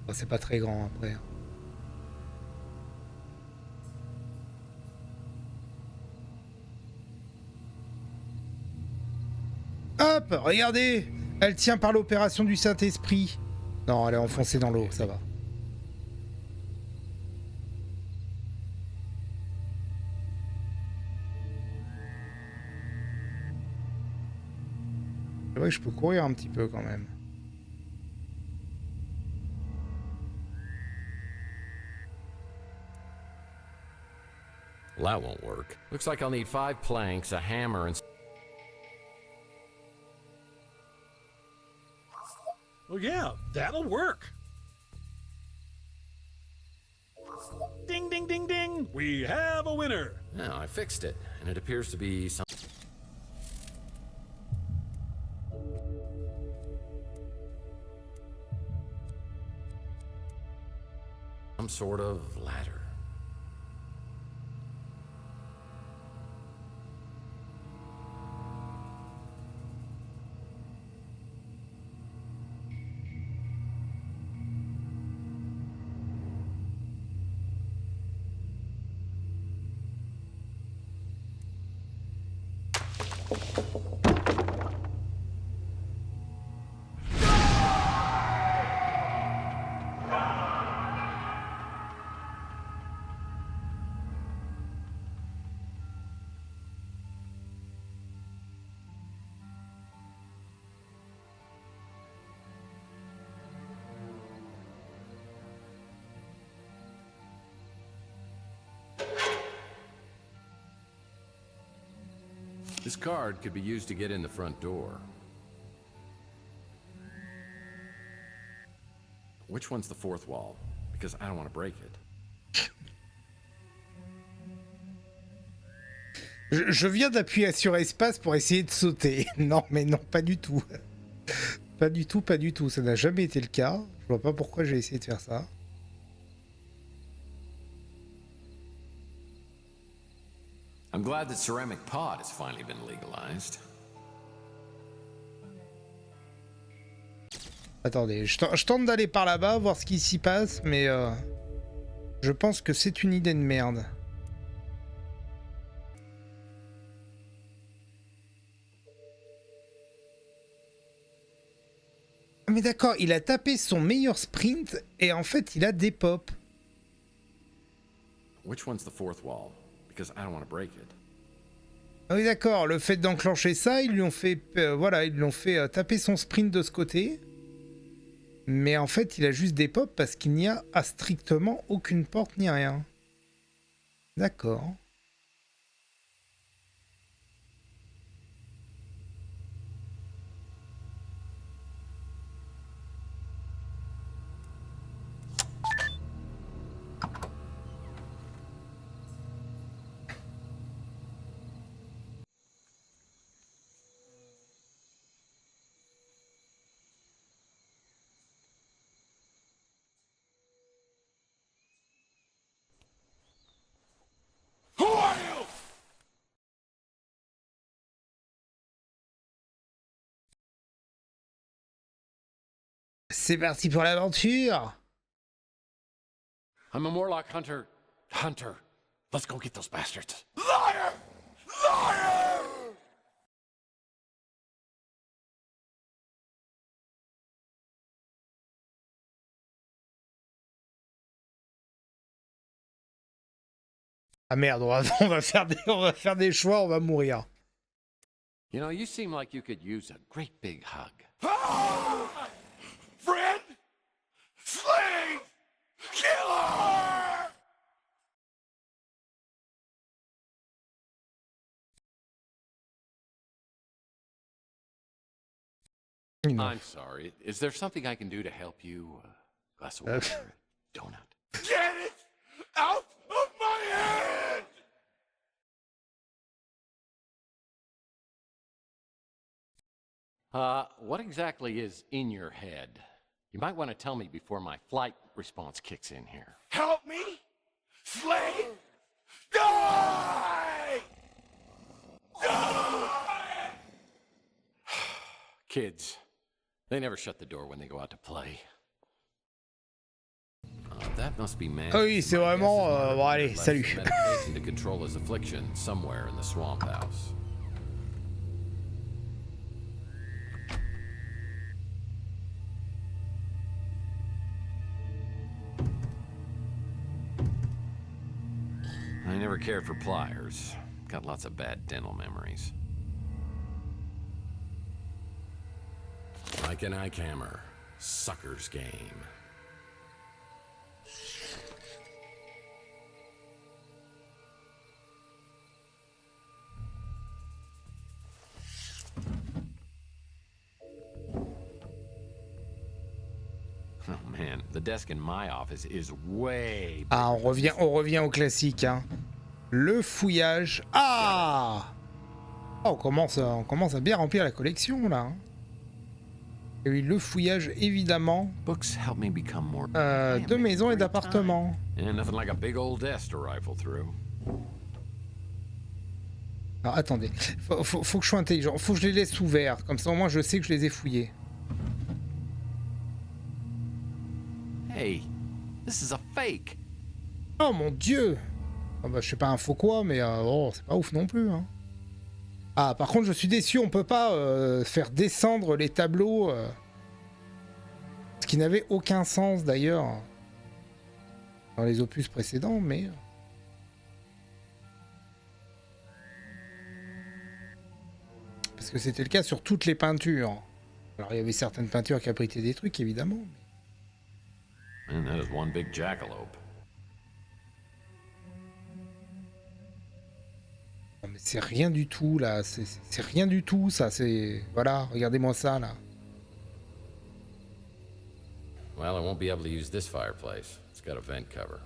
Bon, c'est pas très grand après. Hop, regardez, elle tient par l'opération du Saint-Esprit. Non, elle est enfoncée dans l'eau, ça va. C'est vrai que je peux courir un petit peu quand même. Well, that won't work. Looks like I'll need 5 planks, a hammer, and... Well, yeah, that'll work. Ding, ding, ding, ding. We have a winner. Now, I fixed it, and it appears to be some sort of ladder. This card could be used to get in the front door. Which one's the 4th wall? Because I don't want to break it. Je viens d'appuyer sur espace pour essayer de sauter. Non, mais non, pas du tout. Pas du tout, pas du tout. Ça n'a jamais été le cas. Je vois pas pourquoi j'ai essayé de faire ça. I'm glad that ceramic pot has finally been legalized. Attendez, je tente d'aller par là-bas, voir ce qui s'y passe, mais je pense que c'est une idée de merde. Mais d'accord, il a tapé son meilleur sprint et en fait il a des pops. Which one's the 4th wall? Because I don't want to break it. Ah oui d'accord, le fait d'enclencher ça, ils lui ont fait voilà, ils lui ont fait taper son sprint de ce côté. Mais en fait, il a juste des pops parce qu'il n'y a strictement aucune porte ni rien. D'accord. C'est parti pour l'aventure. I'm a Morlock hunter. Hunter. Let's go get those bastards. Liar! Liar! Ah merde, on va faire des choix, on va mourir. You know, you seem like you could use a great big hug. Friend! Slave! Killer! I'm sorry. Is there something I can do to help you? Glass of water, donut. Get it out of my head! What exactly is in your head? You might want to tell me before my flight response kicks in here. Help me! Slave! Die! Die! Kids, they never shut the door when they go out to play. That must be man. Ah oui, c'est vraiment... bon allez, salut. To control his affliction somewhere in the swamp house. I never cared for pliers. Got lots of bad dental memories. Like an ike hammer. Sucker's game. The desk in my office is way. Ah, on revient au classique, hein. Le fouillage. Ah! Oh, on commence à bien remplir la collection, là. Hein. Et oui, le fouillage, évidemment. Books help me become more. De maisons et d'appartements. And nothing like a big old desk to rifle through. Alors, attendez. Faut que je sois intelligent. Faut que je les laisse ouverts. Comme ça, au moins, je sais que je les ai fouillés. Hey, this is a fake. Oh mon dieu! Oh, bah, je sais pas un faux quoi, mais oh, c'est pas ouf non plus. Hein. Ah, par contre, je suis déçu, on peut pas faire descendre les tableaux. Ce qui n'avait aucun sens d'ailleurs dans les opus précédents, mais. Parce que c'était le cas sur toutes les peintures. Alors, il y avait certaines peintures qui abritaient des trucs, évidemment. And that is one big jackalope. Non, mais c'est rien du tout là, c'est rien du tout ça, c'est... Voilà, regardez-moi ça là. Well, I won't be able to use this fireplace. It's got a vent cover.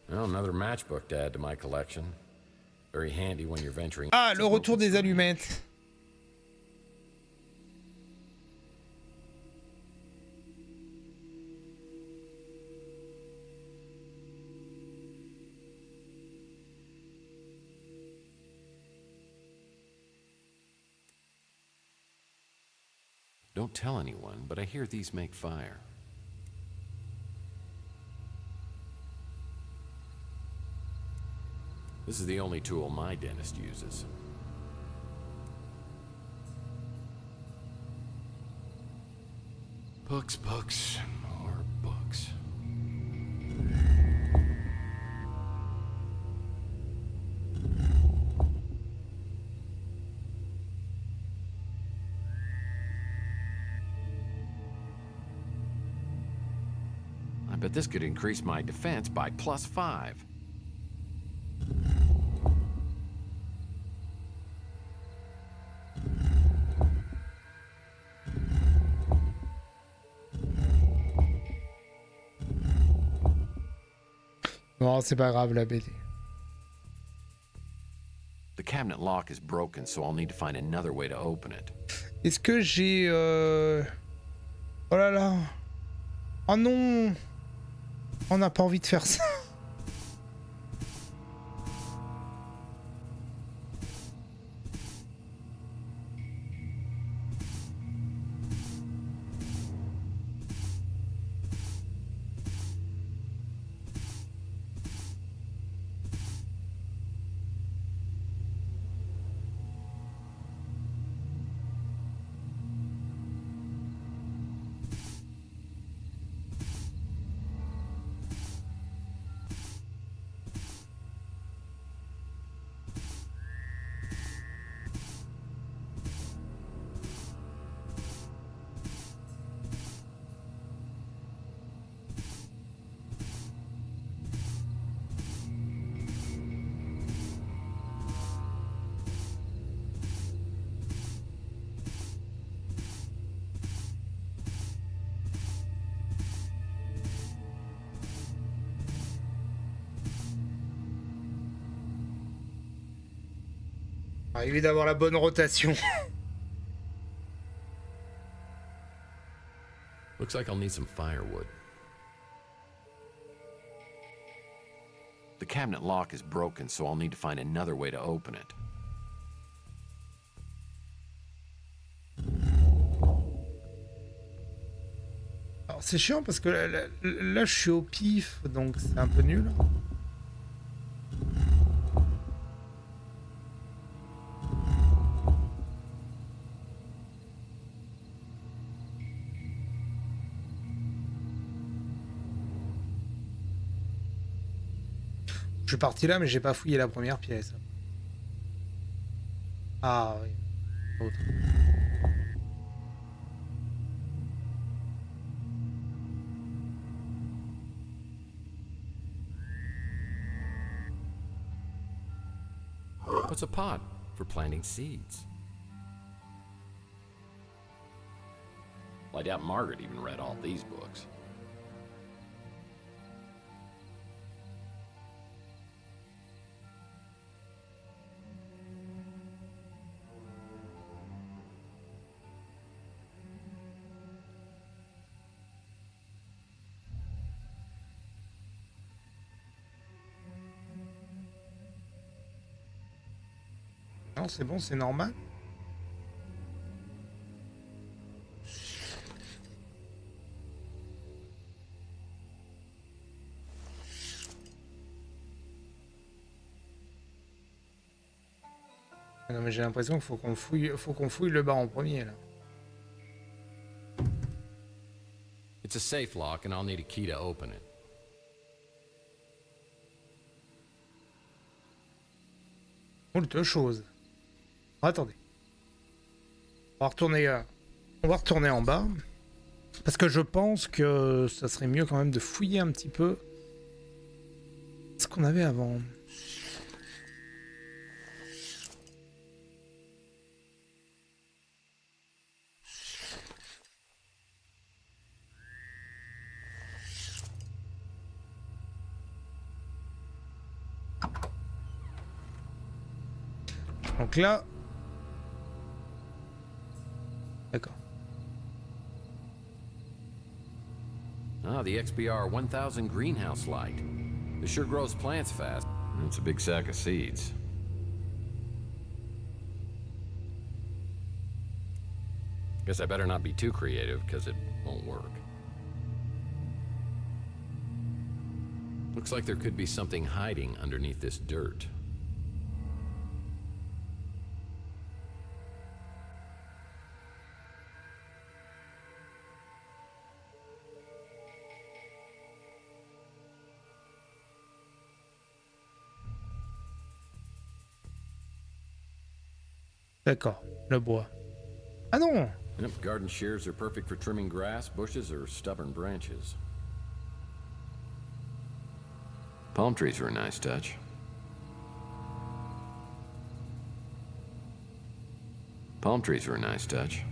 Well, another matchbook to add to my collection. Very handy when you're venturing. Ah, le retour des allumettes. Don't tell anyone, but I hear these make fire. This is the only tool my dentist uses. Books, books, more books. I bet this could increase my defense by +5. Non, c'est pas grave la BD. The cabinet lock is broken, so I'll need to find another way to open it. Est-ce que j'ai... Oh là là. Oh non. On n'a pas envie de faire ça. Arriver d'avoir la bonne rotation. Looks like I'll need some firewood. The cabinet lock is broken, so I'll need to find another way to open it. Alors c'est chiant parce que là je suis au pif, donc c'est un peu nul. Je suis parti là, mais j'ai pas fouillé la première pièce. Ah oui. Autre. What's a pot? For planting seeds. Well, I doubt Margaret even read all these books. Non, c'est bon, c'est normal. Ah non, mais j'ai l'impression qu'il faut qu'on fouille le bas en premier là. It's a safe lock and I'll need a key to open it. Moult choses. Attendez. On va retourner en bas. Parce que je pense que ça serait mieux quand même de fouiller un petit peu ce qu'on avait avant. Donc là... D'accord. Ah, the XBR 1000 greenhouse light. It sure grows plants fast. It's a big sack of seeds. Guess I better not be too creative, because it won't work. Looks like there could be something hiding underneath this dirt. D'accord, le bois. Ah non! Yep, garden shears are perfect for trimming grass, bushes, or stubborn branches. Palm trees are a nice touch. Palm trees are a nice touch.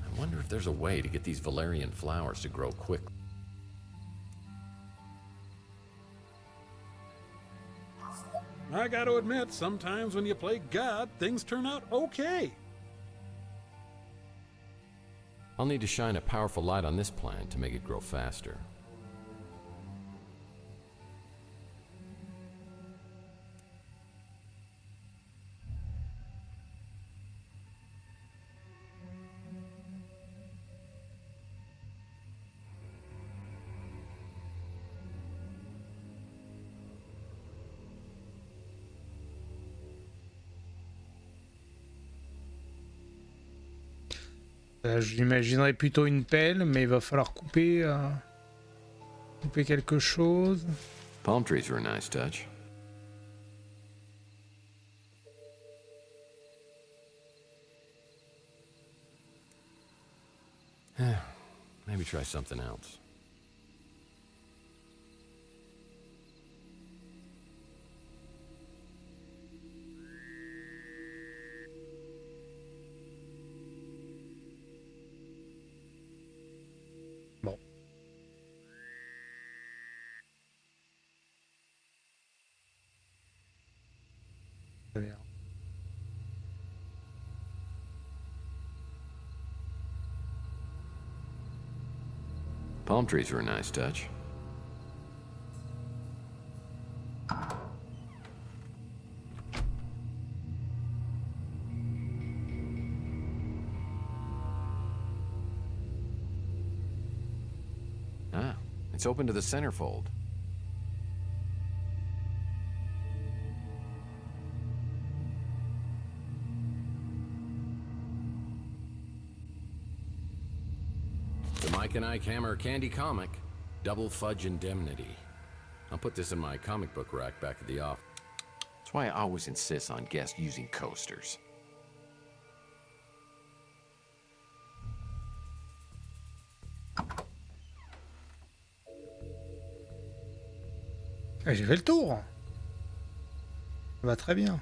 I wonder if there's a way to get these valerian flowers to grow quickly. I gotta admit, sometimes when you play God, things turn out okay. I'll need to shine a powerful light on this plant to make it grow faster. J'imaginerais plutôt une pelle, mais il va falloir couper quelque chose. Palm trees are a nice touch. Maybe try something else. Bon. Très bien. Palm trees are a nice touch. Ah, it's open to the centerfold. The Mike and Ike Hammer Candy comic. Double fudge indemnity. I'll put this in my comic book rack back at the office. That's why I always insist on guests using coasters. Ah, j'ai fait le tour. Ça va très bien.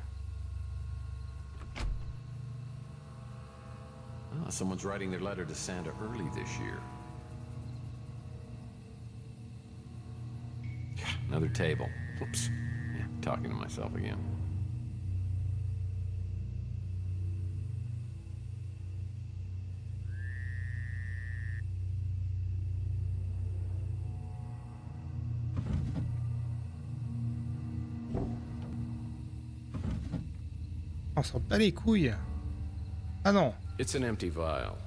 Oh, someone's writing their letter to Santa early this year. Another table. Whoops. Yeah, talking to myself again. On s'en bat les couilles. Ah non. It's an empty vial.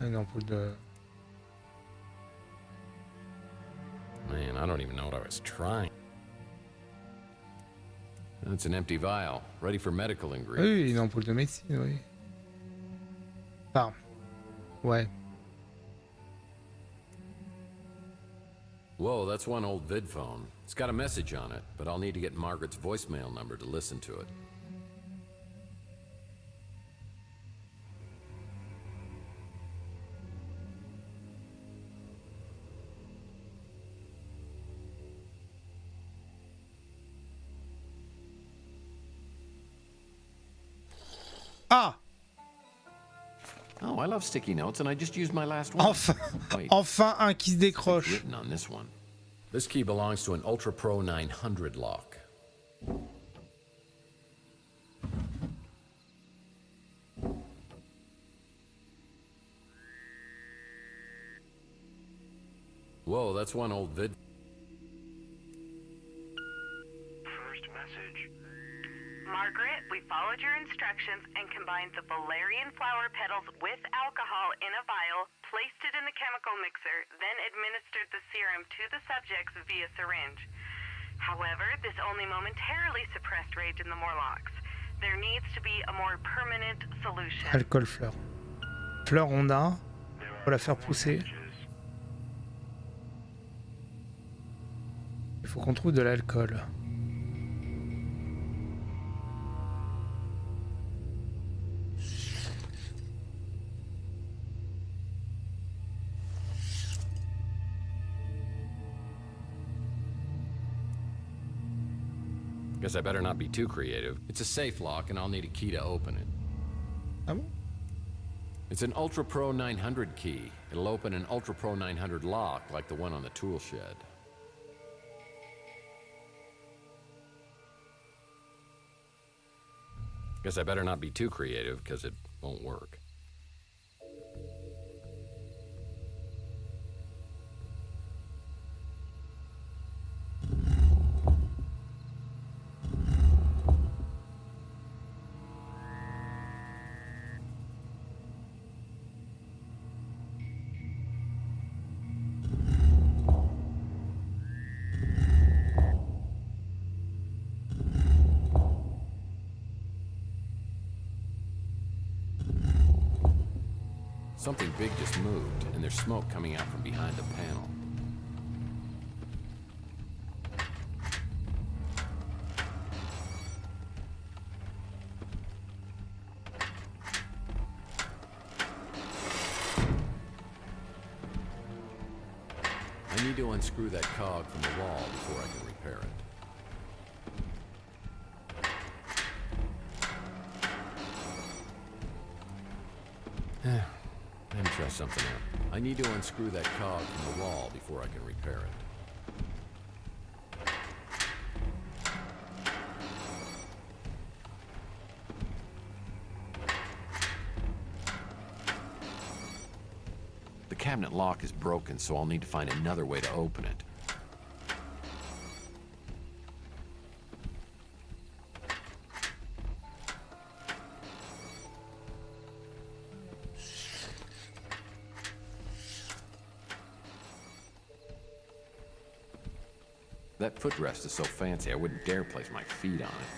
Une ampoule de... Man, I don't even know what I was trying. It's an empty vial, ready for medical ingredients. Oui, une ampoule de médecine, oui. Enfin, ouais. Whoa, that's one old vid phone. It's got a message on it, but I'll need to get Margaret's voicemail number to listen to it. Ah! Oh, I love sticky notes, and I just used my last one. Enfin, enfin un qui se décroche. Written on this one. This key belongs to an Ultra Pro 900 lock. Whoa, that's one old vid. First message. Margaret, we followed your instructions and combined the valerian flower petals with alcohol in a vial, placed it in the chemical mixer, then administered the serum to the subjects via syringe. However, this only momentarily suppressed rage in the Morlocks. There needs to be a more permanent solution. Alcool fleur. Fleur on a. Faut la faire pousser. Il faut qu'on trouve de l'alcool. Guess I better not be too creative. It's a safe lock, and I'll need a key to open it. Ah bon? It's an Ultra Pro 900 key. It'll open an Ultra Pro 900 lock like the one on the tool shed. Guess I better not be too creative, because it won't work. Something big just moved, and there's smoke coming out from behind the panel. I need to unscrew that cog from the wall before I can repair it. Let me try something out. I need to unscrew that cog from the wall before I can repair it. The cabinet lock is broken, so I'll need to find another way to open it. That footrest is so fancy, I wouldn't dare place my feet on it.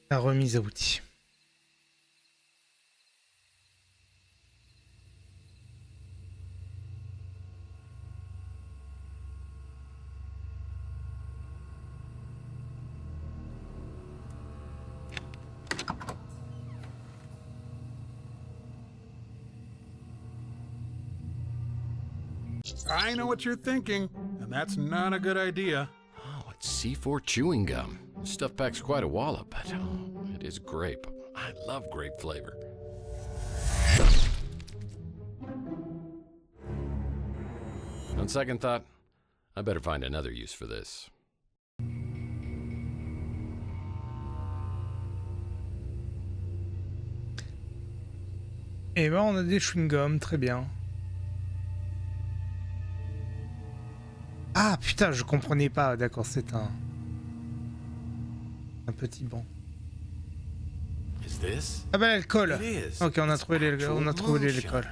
La remise à outils. I know what you're thinking, and that's not a good idea. Oh, it's C4 chewing gum. This stuff packs quite a wallop, but it is grape. I love grape flavor. On second thought, I better find another use for this. Et ben on a des chewing-gums, très bien. Ah putain, je comprenais pas. D'accord, c'est un petit banc. Ah bah l'alcool. Ok, on a trouvé l'alcool.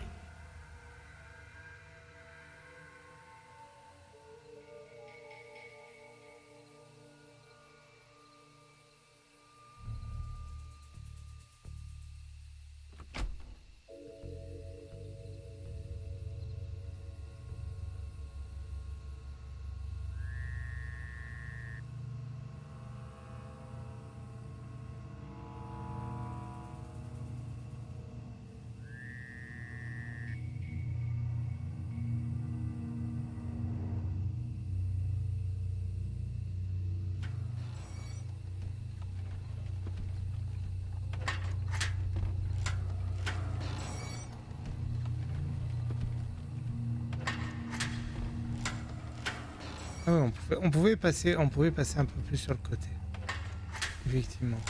Ah ouais, on pouvait passer un peu plus sur le côté. Effectivement.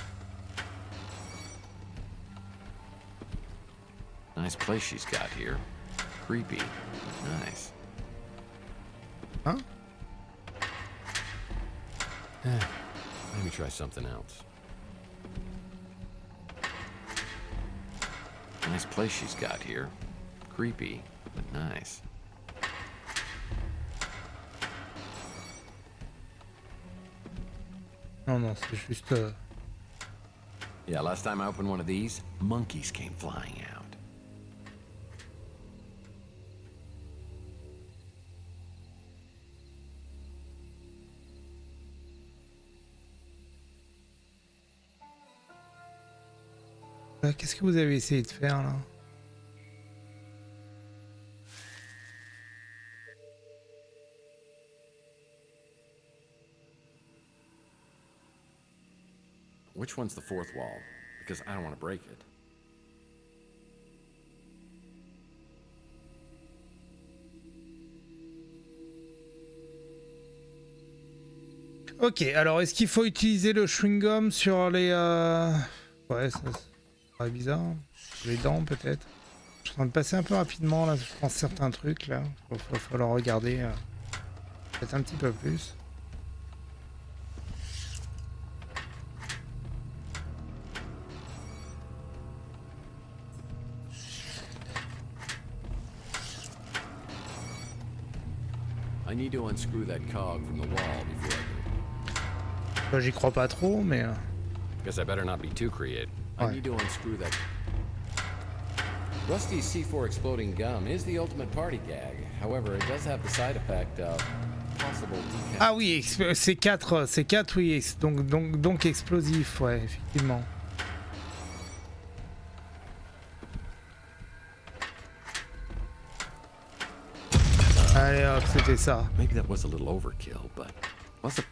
Nice place she's got here. Creepy. Nice. Hein? Let me try something else. Nice place she's got here. Creepy, but nice. Non, c'est juste... Yeah, last time I opened one of these, monkeys came flying out. Qu'est-ce que vous avez essayé de faire là? Which one's the fourth wall? Because I don't want to break it. Ok, alors est-ce qu'il faut utiliser le chewing-gum sur les... Ouais, ça serait bizarre. Sur les dents peut-être. Je suis en train de passer un peu rapidement là, je pense certains trucs là. Il va falloir regarder peut-être un petit peu plus. I need to unscrew that cog from the wall before I J'y crois pas trop, mais... Guess I better not be too creative. I need to unscrew that... Rusty's C4 exploding gum is the ultimate party gag. However, it does have the side effect of possible decapitation. Ah oui, c'est 4, oui, donc explosif, ouais, effectivement. Allez hop, c'était ça. Maybe that was a little overkill, but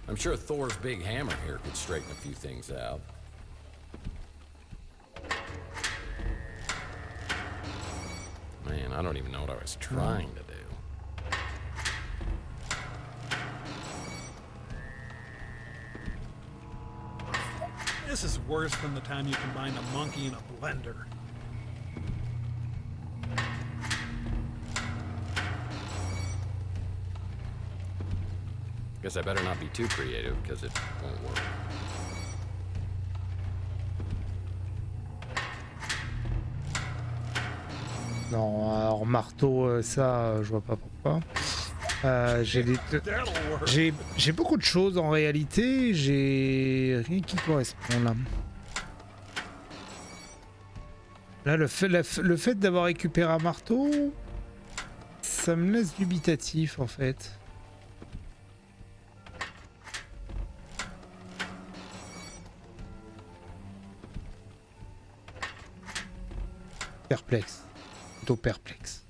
I'm sure Thor's big hammer here could straighten a few things out. Man, I don't even know what I was trying to do. This is worse than the time you combined a monkey and a blender. Guess I better not be too creative, because it won't work. Non, alors marteau, ça, je vois pas pourquoi. J'ai beaucoup de choses en réalité, j'ai rien qui correspond là. Là, le fait d'avoir récupéré un marteau, ça me laisse dubitatif en fait. Perplexe. Plutôt perplexe.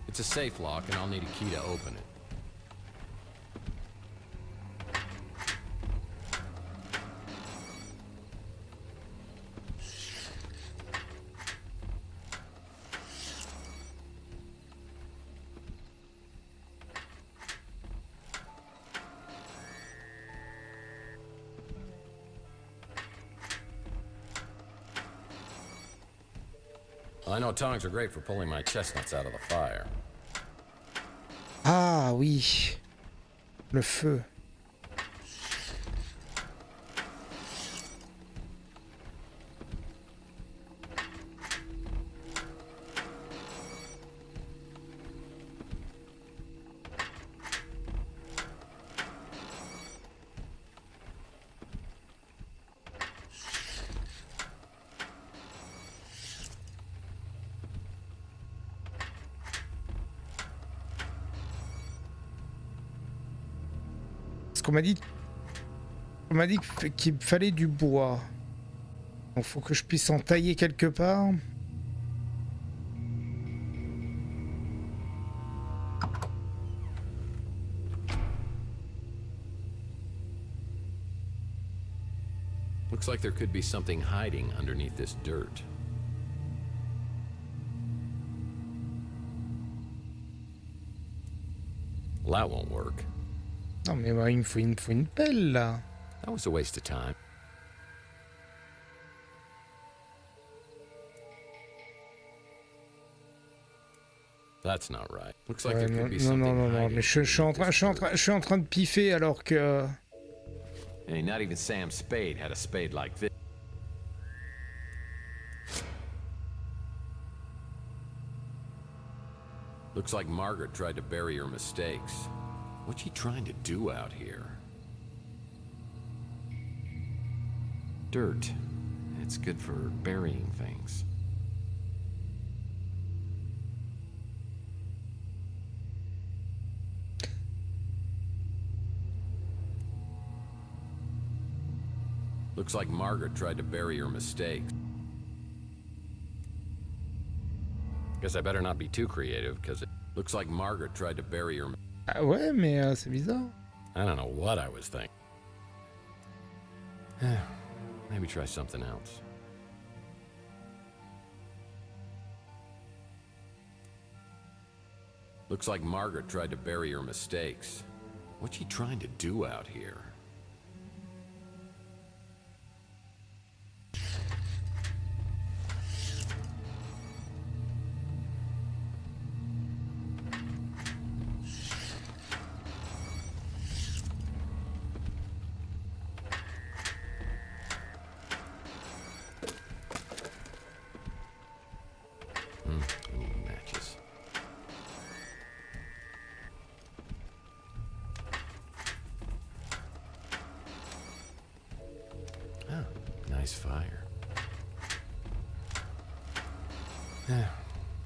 It's a safe lock and I'll need a key to open it. I know tongs are great for pulling my chestnuts out of the fire. Ah oui, le feu. On m'a dit qu'il fallait du bois. Il faut que je puisse en tailler quelque part. Looks like there could be something hiding underneath this dirt. Well, that won't work. Non mais il me faut une pelle là. That was a waste of time. That's not right. Looks like there could be something hiding. Mais je suis en train de piffer alors que. Hey, not even Sam Spade had a spade like this. Looks like Margaret tried to bury her mistakes. What's she trying to do out here? Dirt. It's good for burying things. Looks like Margaret tried to bury her mistakes. Guess I better not be too creative, because it looks like Margaret tried to bury her. Ah ouais, mais c'est bizarre. I don't know what I was thinking. Maybe try something else. Looks like Margaret tried to bury her mistakes. What's she trying to do out here?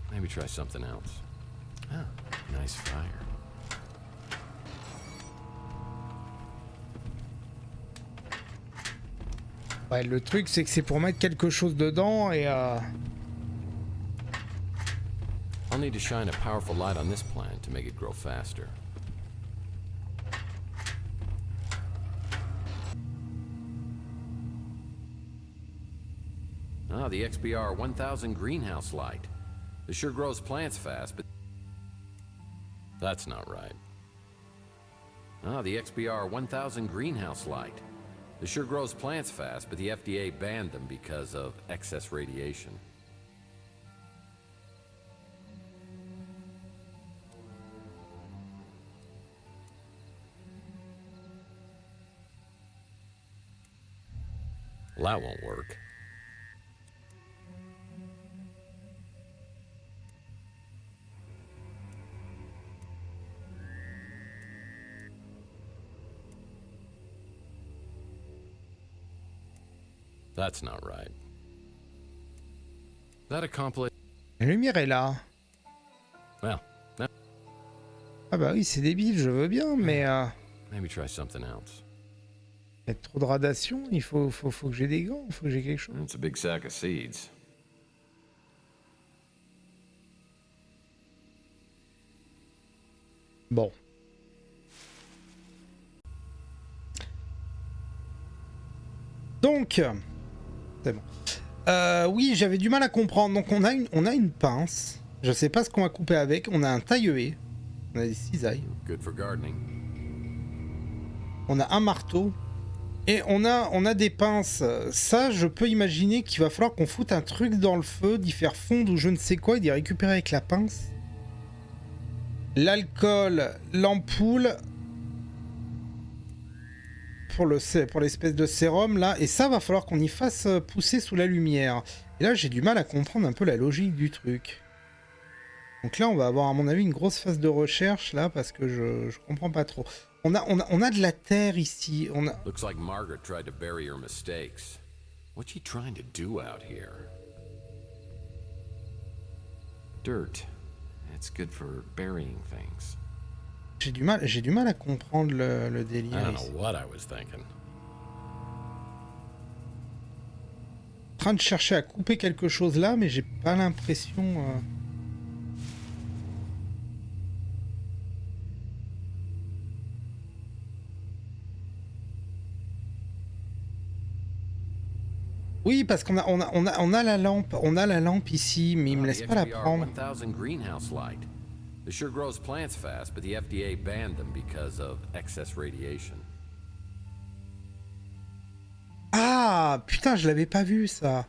Maybe try something else. Ah, nice fire. Ouais, le truc c'est que c'est pour mettre quelque chose dedans et I'll need to shine a powerful light on this plant to make it grow faster. Ah, the XBR 1000 greenhouse light. This sure grows plants fast, but that's not right. Ah, the XBR 1000 greenhouse light. This sure grows plants fast, but the FDA banned them because of excess radiation. Well, that won't work. That's not right. That accomplish. La lumière est là. Well, no. Ah bah oui, c'est débile, je veux bien, mais... Maybe try something else. Il y a trop de radiation, il faut que j'ai des gants, il faut que j'ai quelque chose. It's a big sack of seeds. Bon. Donc, c'est bon. Oui, j'avais du mal à comprendre. Donc on a une pince. Je sais pas ce qu'on va couper avec. On a un taille-haie. On a des cisailles. Good for gardening. On a un marteau. Et on a des pinces. Ça, je peux imaginer qu'il va falloir qu'on foute un truc dans le feu, d'y faire fondre ou je ne sais quoi, et d'y récupérer avec la pince. L'alcool, l'ampoule... pour l'espèce de sérum là, et ça va falloir qu'on y fasse pousser sous la lumière. Et là j'ai du mal à comprendre un peu la logique du truc. Donc là on va avoir à mon avis une grosse phase de recherche là parce que je comprends pas trop. On a de la terre ici. On a... Looks like Margaret tried to bury her mistakes. What's she trying to do out here? Dirt. It's good for burying things. J'ai du mal à comprendre le délire. I don't ici. know what I was thinking. En train de chercher à couper quelque chose là, mais j'ai pas l'impression. Oui, parce qu'on a la lampe ici, mais il me laisse pas la prendre. 1000 greenhouse light. It sure grows plants fast, but the FDA banned them because of excess radiation. Ah, putain, je l'avais pas vu ça.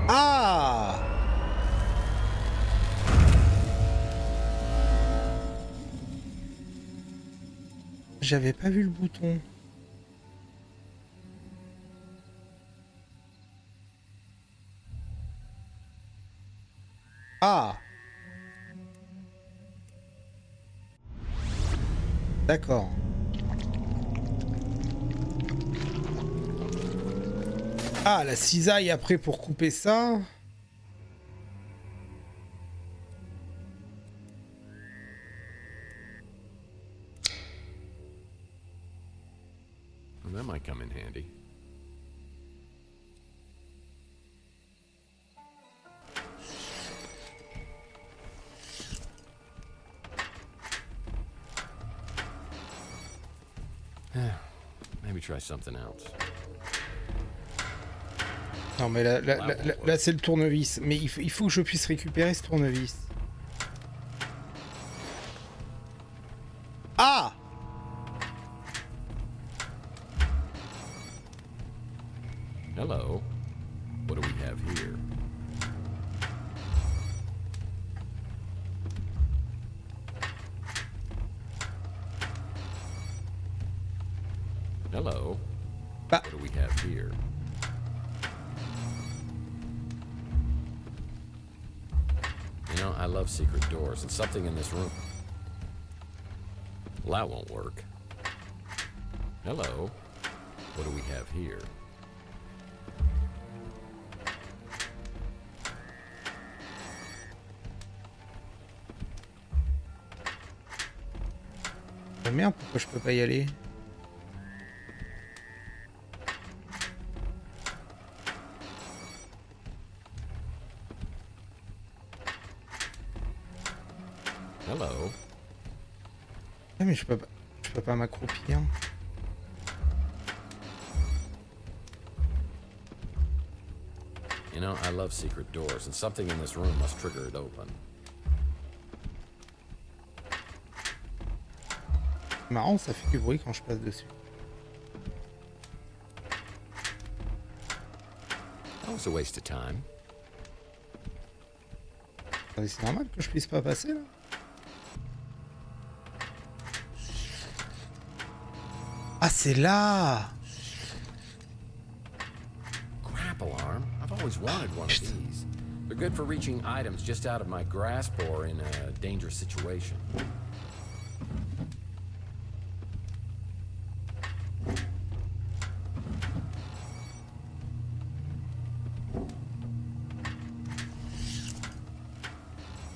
Ah! J'avais pas vu le bouton. Ah! D'accord. Ah, la cisaille après pour couper ça. Well, that might come in handy. Maybe try something else. Non mais là c'est le tournevis. Mais il faut que je puisse récupérer ce tournevis. Ah! Hello. What do we have here? Hello. What do we have here? You know, I love secret doors, and something in this room. Well, that won't work. Hello. What do we have here? Oh merde, pourquoi je peux pas y aller? Hello. Ah mais je peux pas m'accroupir. You know, I love secret doors, and something in this room must trigger it open. Marrant, ça fait du bruit quand je passe dessus. That was a waste of time. C'est normal que je puisse pas passer là. Ah c'est là. Grapple arm? I've always wanted one of these. They're good for reaching items just out of my grasp or in a dangerous situation.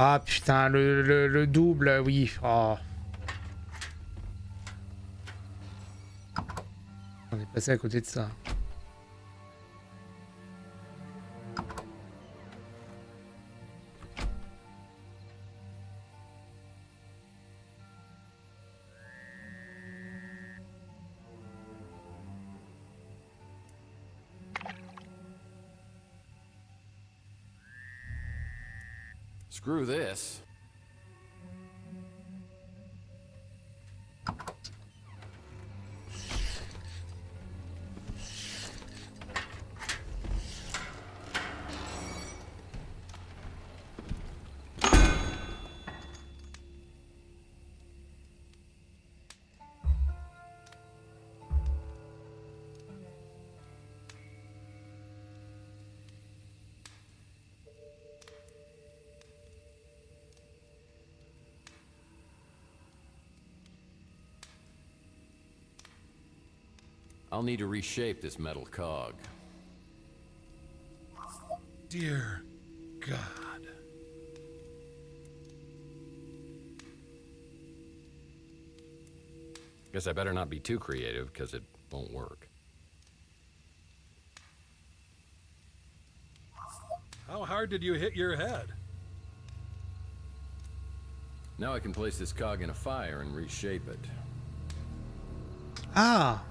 Ah putain, le double, oui. Oh. On est passé à côté de ça. Screw this. I'll need to reshape this metal cog. Dear God. Guess I better not be too creative, because it won't work. How hard did you hit your head? Now I can place this cog in a fire and reshape it. Ah.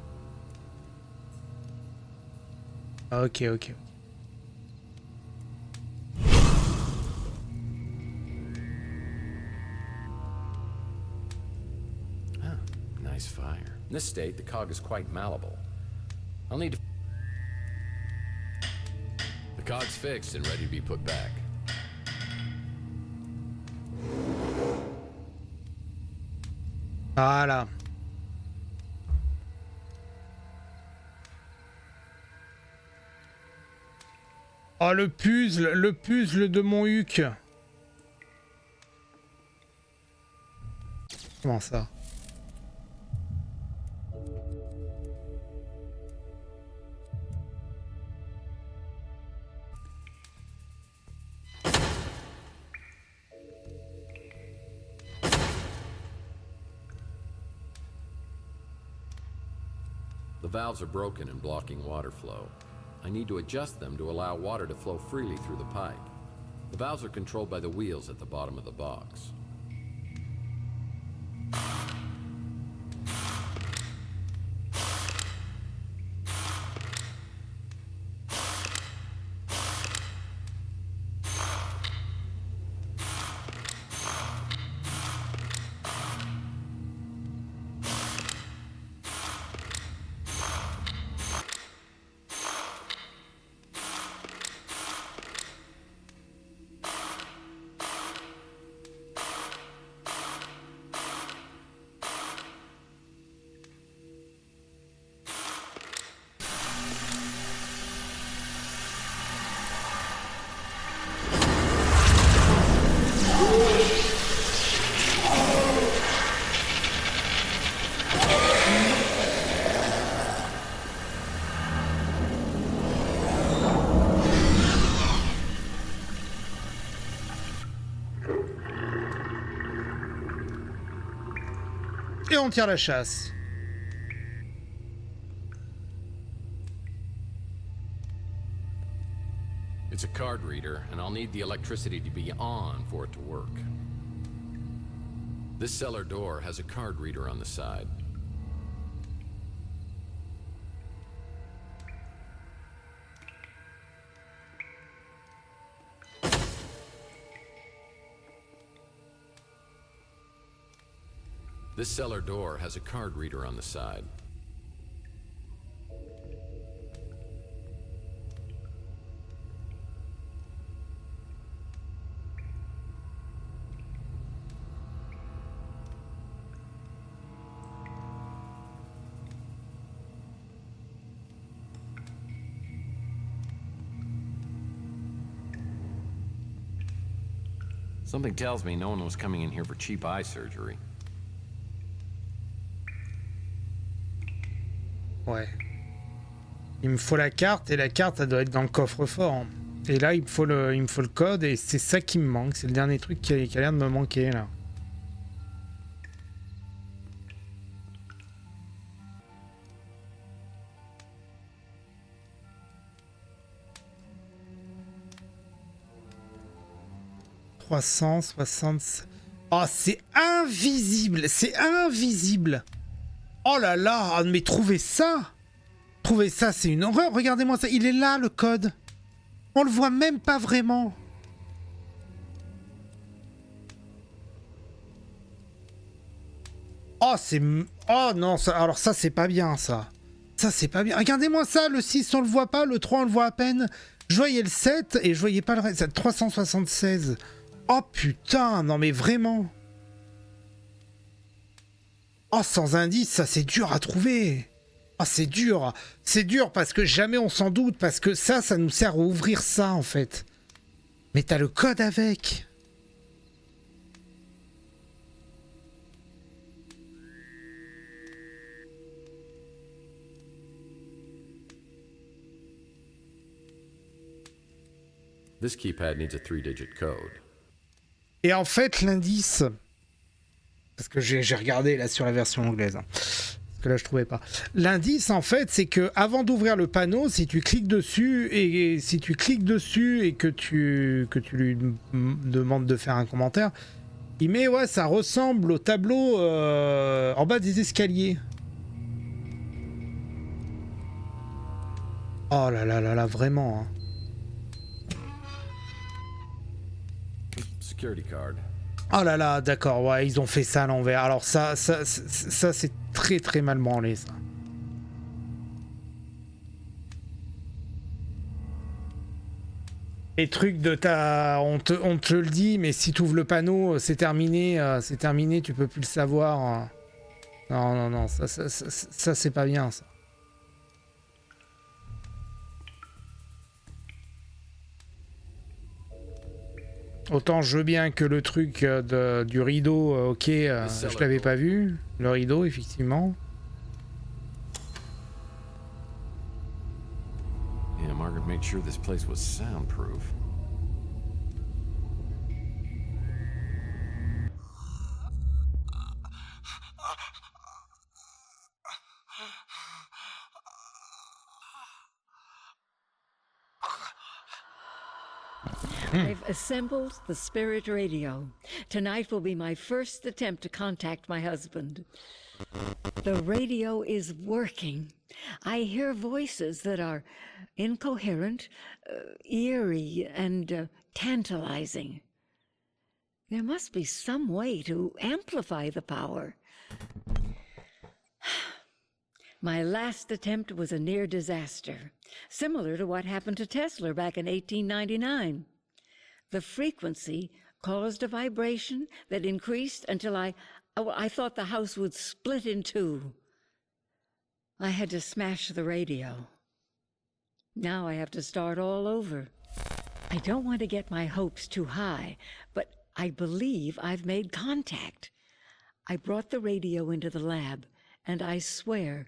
Ok, ok. Ah, nice fire. In this state, the cog is quite malleable. I'll need to... The cog's fixed and ready to be put back. Voilà. Oh, le puzzle de mon huc. Comment ça? The valves are broken and blocking water flow. I need to adjust them to allow water to flow freely through the pipe. The valves are controlled by the wheels at the bottom of the box. Et on tire la chasse. It's a card reader, and I'll need the electricity to be on for it to work. This cellar door has a card reader on the side. This cellar door has a card reader on the side. Something tells me no one was coming in here for cheap eye surgery. Ouais. Il me faut la carte et la carte, elle doit être dans le coffre-fort. Et là, il me faut le code et c'est ça qui me manque. C'est le dernier truc qui a l'air de me manquer là. « 360... » Oh, c'est invisible! C'est invisible! Oh là là! Mais trouvez ça! Trouvez ça, c'est une horreur! Regardez-moi ça! Il est là, le code! On le voit même pas vraiment! Oh, c'est... Oh non, ça... alors ça, c'est pas bien, ça. Ça, c'est pas bien. Regardez-moi ça! Le 6, on le voit pas. Le 3, on le voit à peine. Je voyais le 7 et je voyais pas le reste. 376. Oh putain, non mais vraiment. Oh, sans indice, ça c'est dur à trouver. Oh, c'est dur. C'est dur parce que jamais on s'en doute, parce que ça nous sert à ouvrir ça en fait. Mais t'as le code avec. This keypad needs a 3-digit code. Et en fait, l'indice, parce que j'ai regardé là sur la version anglaise, hein, parce que là je trouvais pas. L'indice en fait, c'est que avant d'ouvrir le panneau, si tu cliques dessus et que tu lui demandes de faire un commentaire, il met ouais, ça ressemble au tableau en bas des escaliers. Oh là là là là, vraiment. Hein. Security card. Oh là là, d'accord, ouais, ils ont fait ça à l'envers. Alors ça c'est très très mal branlé, ça. Les trucs de ta... On te le dit, mais si tu ouvres le panneau, c'est terminé, tu peux plus le savoir. Non, ça c'est pas bien, ça. Autant je veux bien que le truc du rideau, ok, je l'avais pas vu. Le rideau, effectivement. Yeah, Margaret made sure this place was soundproof. I've assembled the spirit radio. Tonight will be my first attempt to contact my husband. The radio is working. I hear voices that are incoherent, eerie, and tantalizing. There must be some way to amplify the power. My last attempt was a near disaster, similar to what happened to Tesla back in 1899. The frequency caused a vibration that increased until I thought the house would split in two. I had to smash the radio. Now I have to start all over. I don't want to get my hopes too high, but I believe I've made contact. I brought the radio into the lab, and I swear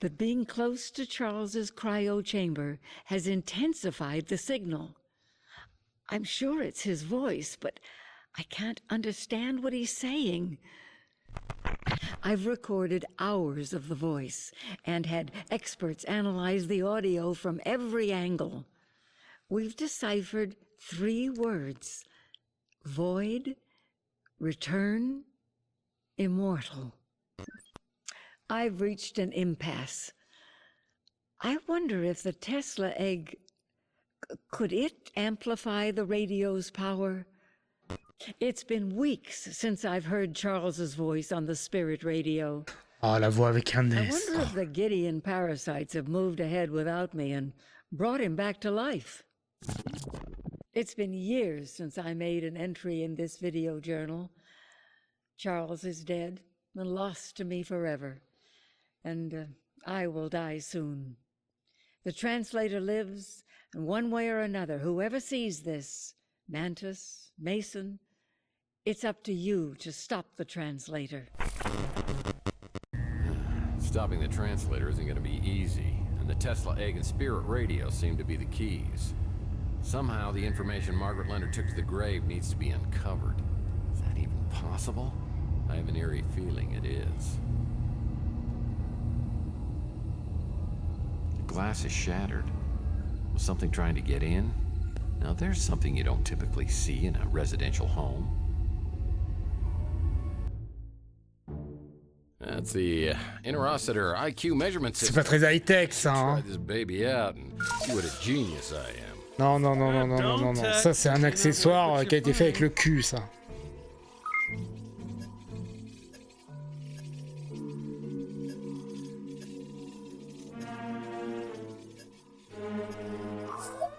that being close to Charles's cryo chamber has intensified the signal. I'm sure it's his voice, but I can't understand what he's saying. I've recorded hours of the voice and had experts analyze the audio from every angle. We've deciphered 3 words: void, return, immortal. I've reached an impasse. I wonder if the Tesla egg... Could it amplify the radio's power? It's been weeks since I've heard Charles's voice on the spirit radio. Ah, la voix avec un I S. wonder if the Gideon parasites have moved ahead without me and brought him back to life. It's been years since I made an entry in this video journal. Charles is dead and lost to me forever, and I will die soon. The translator lives, and one way or another, whoever sees this, Mantis, Mason, it's up to you to stop the translator. Stopping the translator isn't going to be easy, and the Tesla egg and spirit radio seem to be the keys. Somehow, the information Margaret Leonard took to the grave needs to be uncovered. Is that even possible? I have an eerie feeling it is. The glass is shattered. Was something trying to get in? Now, there's something you don't typically see in a residential home. That's the Interocitor IQ measurement C'est system. pas très high-tech, ça, hein. Try this baby out and see what a genius I am. Non, non, non, non, non, non, non, non. Ça, c'est un accessoire qui a été fait avec le cul, ça.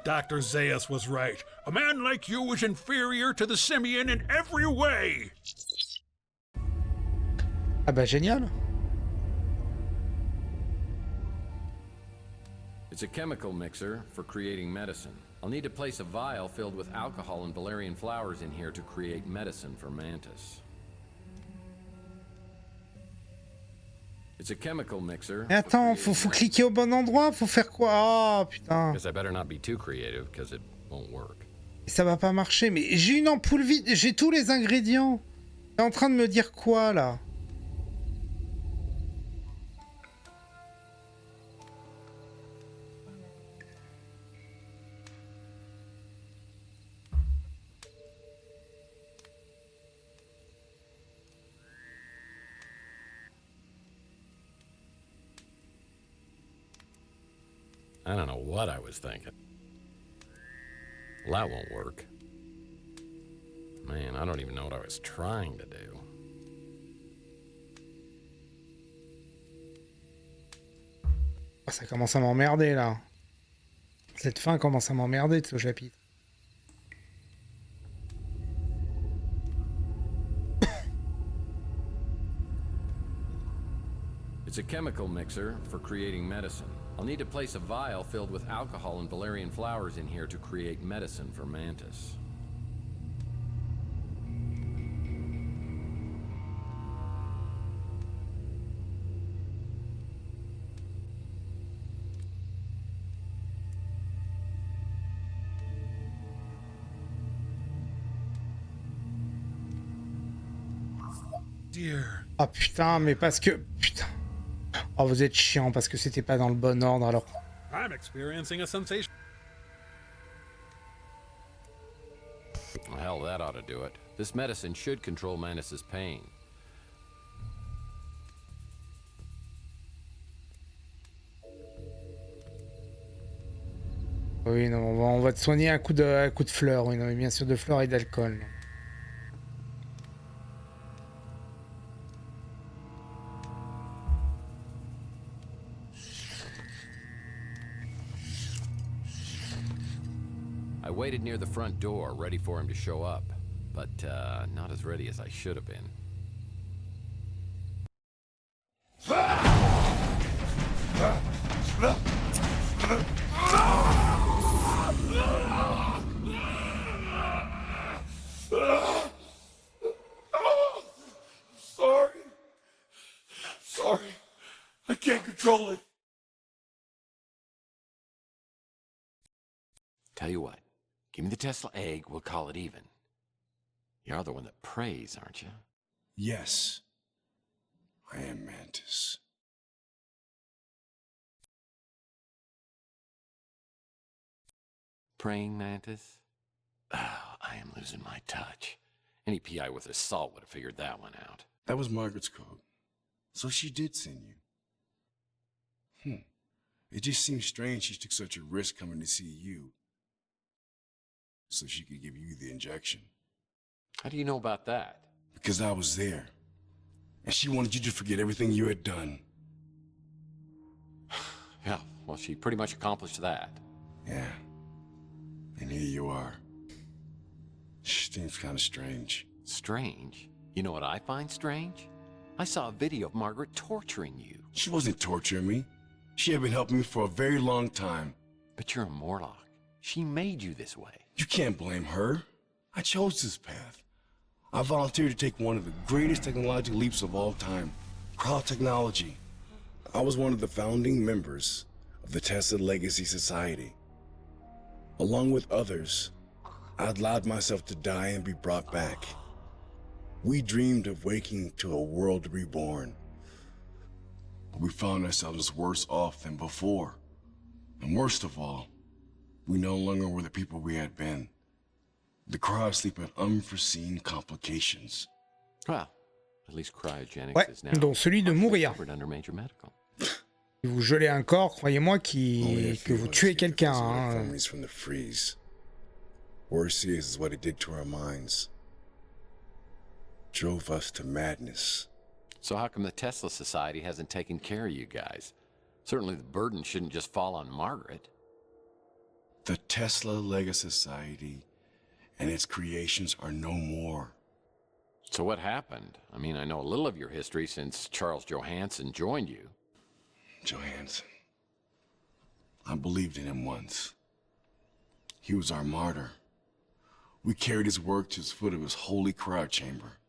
Dr. Zaius was right. A man like you is inferior to the simian in every way. Ah bah génial. It's a chemical mixer for creating medicine. I'll need to place a vial filled with alcohol and valerian flowers in here to create medicine for Mantis. It's a chemical mixer. Mais attends, faut cliquer au bon endroit, faut faire quoi? Ah putain. Guess I better not be too creative because it won't work. Ça va pas marcher, mais j'ai une ampoule vide, j'ai tous les ingrédients. T'es en train de me dire quoi là? I don't know what I was thinking. Well, that won't work. Man, I don't even know what I was trying to do. Ça commence à m'emmerder là. Cette fin commence à m'emmerder de ce chapitre. It's a chemical mixer for creating medicine. I'll need to place a vial filled with alcohol and valerian flowers in here to create medicine for Mantis. Dear. Ah putain, mais parce que... Putain. Oh, vous êtes chiant parce que c'était pas dans le bon ordre alors. I'm experiencing a sensation. Well, hell, that ought to do it. This medicine should control Mantis's pain. Oui, non, on va te soigner à coup de fleurs, oui, non, mais bien sûr de fleurs et d'alcool. I waited near the front door, ready for him to show up, but not as ready as I should have been. Sorry. I can't control it. Tell you what, give me the Tesla egg, we'll call it even. You're the one that prays, aren't you? Yes. I am Mantis. Praying Mantis? Oh, I am losing my touch. Any PI with a salt would have figured that one out. That was Margaret's code. So she did send you. It just seems strange she took such a risk coming to see you. So she could give you the injection. How do you know about that? Because I was there. And she wanted you to forget everything you had done. Yeah, well, she pretty much accomplished that. Yeah. And here you are. Seems kind of strange. Strange? You know what I find strange? I saw a video of Margaret torturing you. She wasn't torturing me. She had been helping me for a very long time. But you're a Morlock. She made you this way. You can't blame her. I chose this path. I volunteered to take one of the greatest technological leaps of all time. Crowd technology. I was one of the founding members of the Tesla Legacy Society. Along with others, I allowed myself to die and be brought back. We dreamed of waking to a world reborn. We found ourselves worse off than before. And worst of all, we no longer were the people we had been. The crowd sleep had unforeseen complications. Well, at least cryogenics Ouais, is now dont celui de mourir. covered under major medical. Si vous gelez un corps, croyez-moi que vous tuez quelqu'un. Hein. Families from the freeze. Worse is what it did to our minds. Drove us to madness. So how come the Tesla Society hasn't taken care of you guys? Certainly the burden shouldn't just fall on Margaret. The Tesla Legacy Society and its creations are no more. So what happened? I mean, I know a little of your history since Charles Johansson joined you. Johansson. I believed in him once. He was our martyr. We carried his work to the foot of his holy crowd chamber.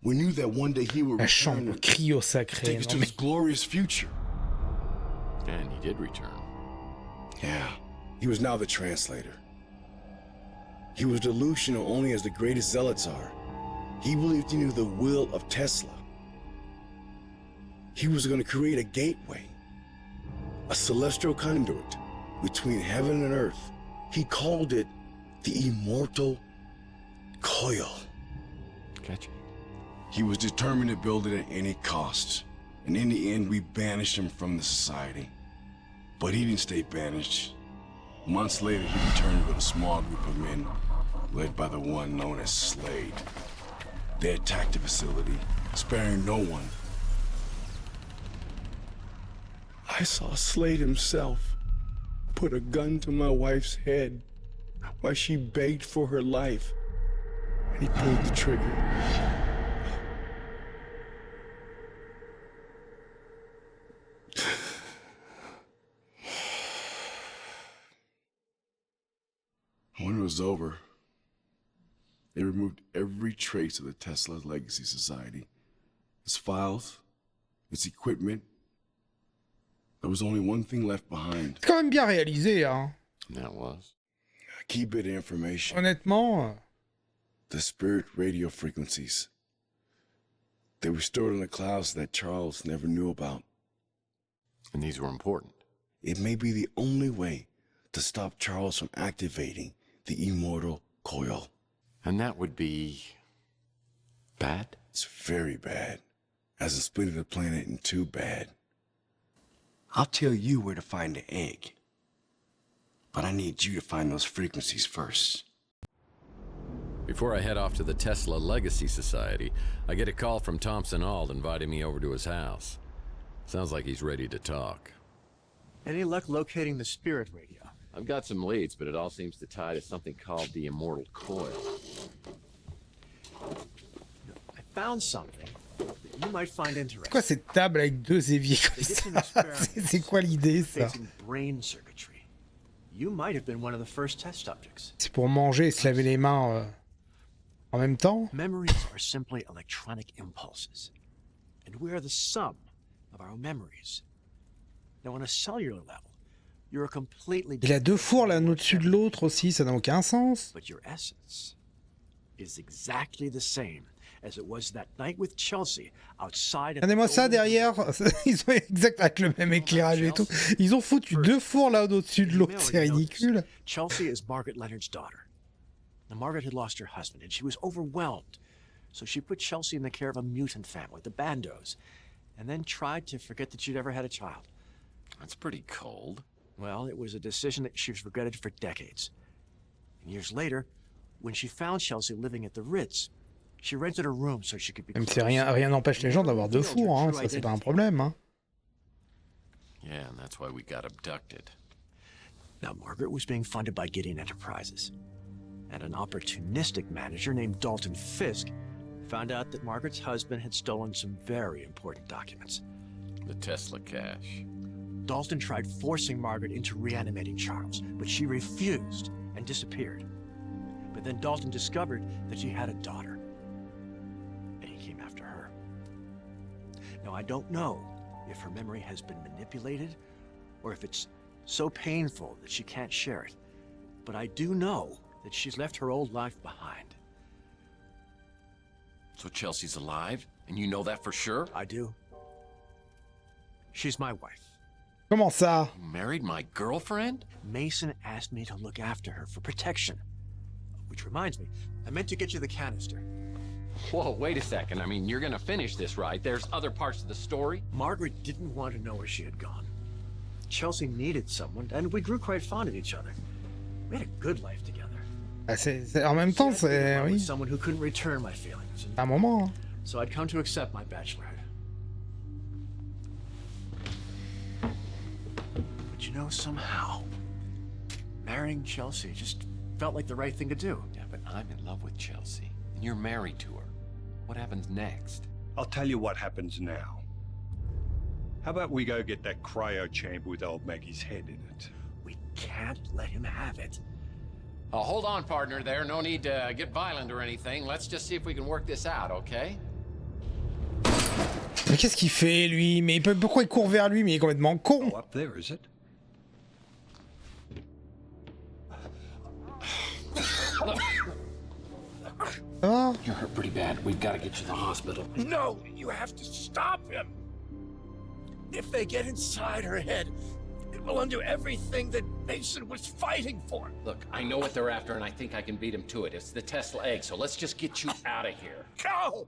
We knew that one day he would La return chambre and cryo-sacrée. take us to his glorious future. And he did return. Yeah, he was now the translator. He was delusional only as the greatest zealots are. He believed he knew the will of Tesla. He was going to create a gateway, a celestial conduit between heaven and earth. He called it the immortal coil. Gotcha. He was determined to build it at any cost. And in the end, we banished him from the society. But he didn't stay banished. Months later, he returned with a small group of men, led by the one known as Slade. They attacked the facility, sparing no one. I saw Slade himself put a gun to my wife's head while she begged for her life, and he pulled the trigger. When it was over, they removed every trace of the Tesla Legacy Society. Its files, its equipment. There was only one thing left behind. C'est quand même bien réalisé, hein. That was. A key bit of information. Honnêtement. The spirit radio frequencies. They were stored in the clouds that Charles never knew about. And these were important. It may be the only way to stop Charles from activating the immortal coil. And that would be bad? It's very bad. As in splitting the planet in two bad. I'll tell you where to find the egg. But I need you to find those frequencies first. Before I head off to the Tesla Legacy Society, I get a call from Thompson Auld inviting me over to his house. Sounds like he's ready to talk. Any luck locating the spirit radio? I've got some leads, but it all seems to tie to something called the immortal coil. I found something that you might find interesting. C'est quoi cette table avec deux éviers comme ça? C'est quoi l'idée, ça? Brain circuitry. You might have been one of the first test subjects. C'est pour manger et se laver les mains en même temps? Memories are simply electronic impulses. And we are the sum of our memories. Now, on a cellular level, you're a completely Il a deux fours l'un au-dessus de l'autre aussi, ça n'a aucun sens. But your essence is exactly the same as it was that night with Chelsea outside. Regardez-moi ça derrière, ils ont exact avec le même éclairage et tout. Ils ont foutu deux fours là au-dessus de l'autre, c'est ridicule. Chelsea is Margaret Leonard's daughter. Now, Margaret had lost her husband and she was overwhelmed. So she put Chelsea in the care of a mutant family, the Bandos, and then tried to forget that she'd ever had a child. That's pretty cold. Well, it was a decision that she's regretted for decades. And years later, when she found Chelsea living at the Ritz, she rented a room so she could be. Même si rien n'empêche les gens d'avoir deux fours, hein, ça c'est pas un problème. Hein. Yeah, and that's why we got abducted. Now, Margaret was being funded by Gideon Enterprises, and an opportunistic manager named Dalton Fisk found out that Margaret's husband had stolen some very important documents. The Tesla cache. Dalton tried forcing Margaret into reanimating Charles, but she refused and disappeared. But then Dalton discovered that she had a daughter, and he came after her. Now, I don't know if her memory has been manipulated or if it's so painful that she can't share it. but I do know that she's left her old life behind. So Chelsea's alive? And you know that for sure? I do. She's my wife. Comment ça? You married my girlfriend? Mason asked me to look after her for protection. Which reminds me, I meant to get you the canister. Whoa, wait a second. I mean, you're gonna finish this, right? There's other parts of the story? Margaret didn't want to know where she had gone. Chelsea needed someone, and we grew quite fond of each other. We had a good life together. En même temps, c'est... Oui. Someone who couldn't return my feelings. Un moment. Hein. So I'd come to accept my bachelorhood. But you know, somehow, marrying Chelsea just felt like the right thing to do. Yeah, but I'm in love with Chelsea, and you're married to her. What happens next? I'll tell you what happens now. How about we go get that cryo chamber with old Maggie's head in it? We can't let him have it. Oh, hold on, partner there. No need to get violent or anything. Let's just see if we can work this out, okay? Mais qu'est-ce qu'il fait, lui? Mais pourquoi il court vers lui? Mais il est complètement con. Oh, up there, is it? Ah. You're hurt pretty bad. We've got to get you to the hospital. No, you have to stop him. If they get inside her head, it will undo everything that Mason was fighting for. Look, I know what they're after, and I think I can beat them to it. It's the Tesla egg, so let's just get you out of here. Go!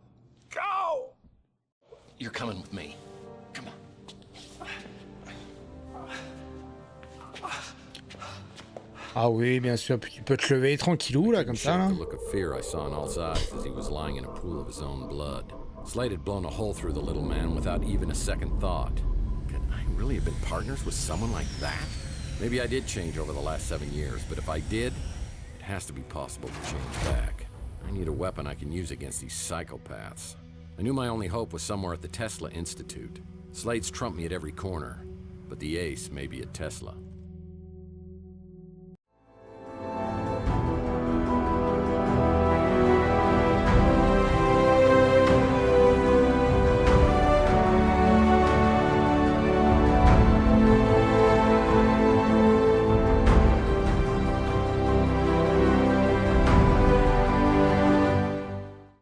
Go! You're coming with me. Come on. Ah oui, bien sûr, tu peux te lever tranquillou, là, comme ça, là. The look of fear I saw in Alt's eyes as he was lying in a pool of his own blood. Slade had blown a hole through the little man without even a second thought. Could I really have been partners with someone like that? Maybe I did change over the last 7 years, but if I did, it has to be possible to change back. I need a weapon I can use against these psychopaths. I knew my only hope was somewhere at the Tesla Institute. Slade's trumped me at every corner, but the ace may be at Tesla.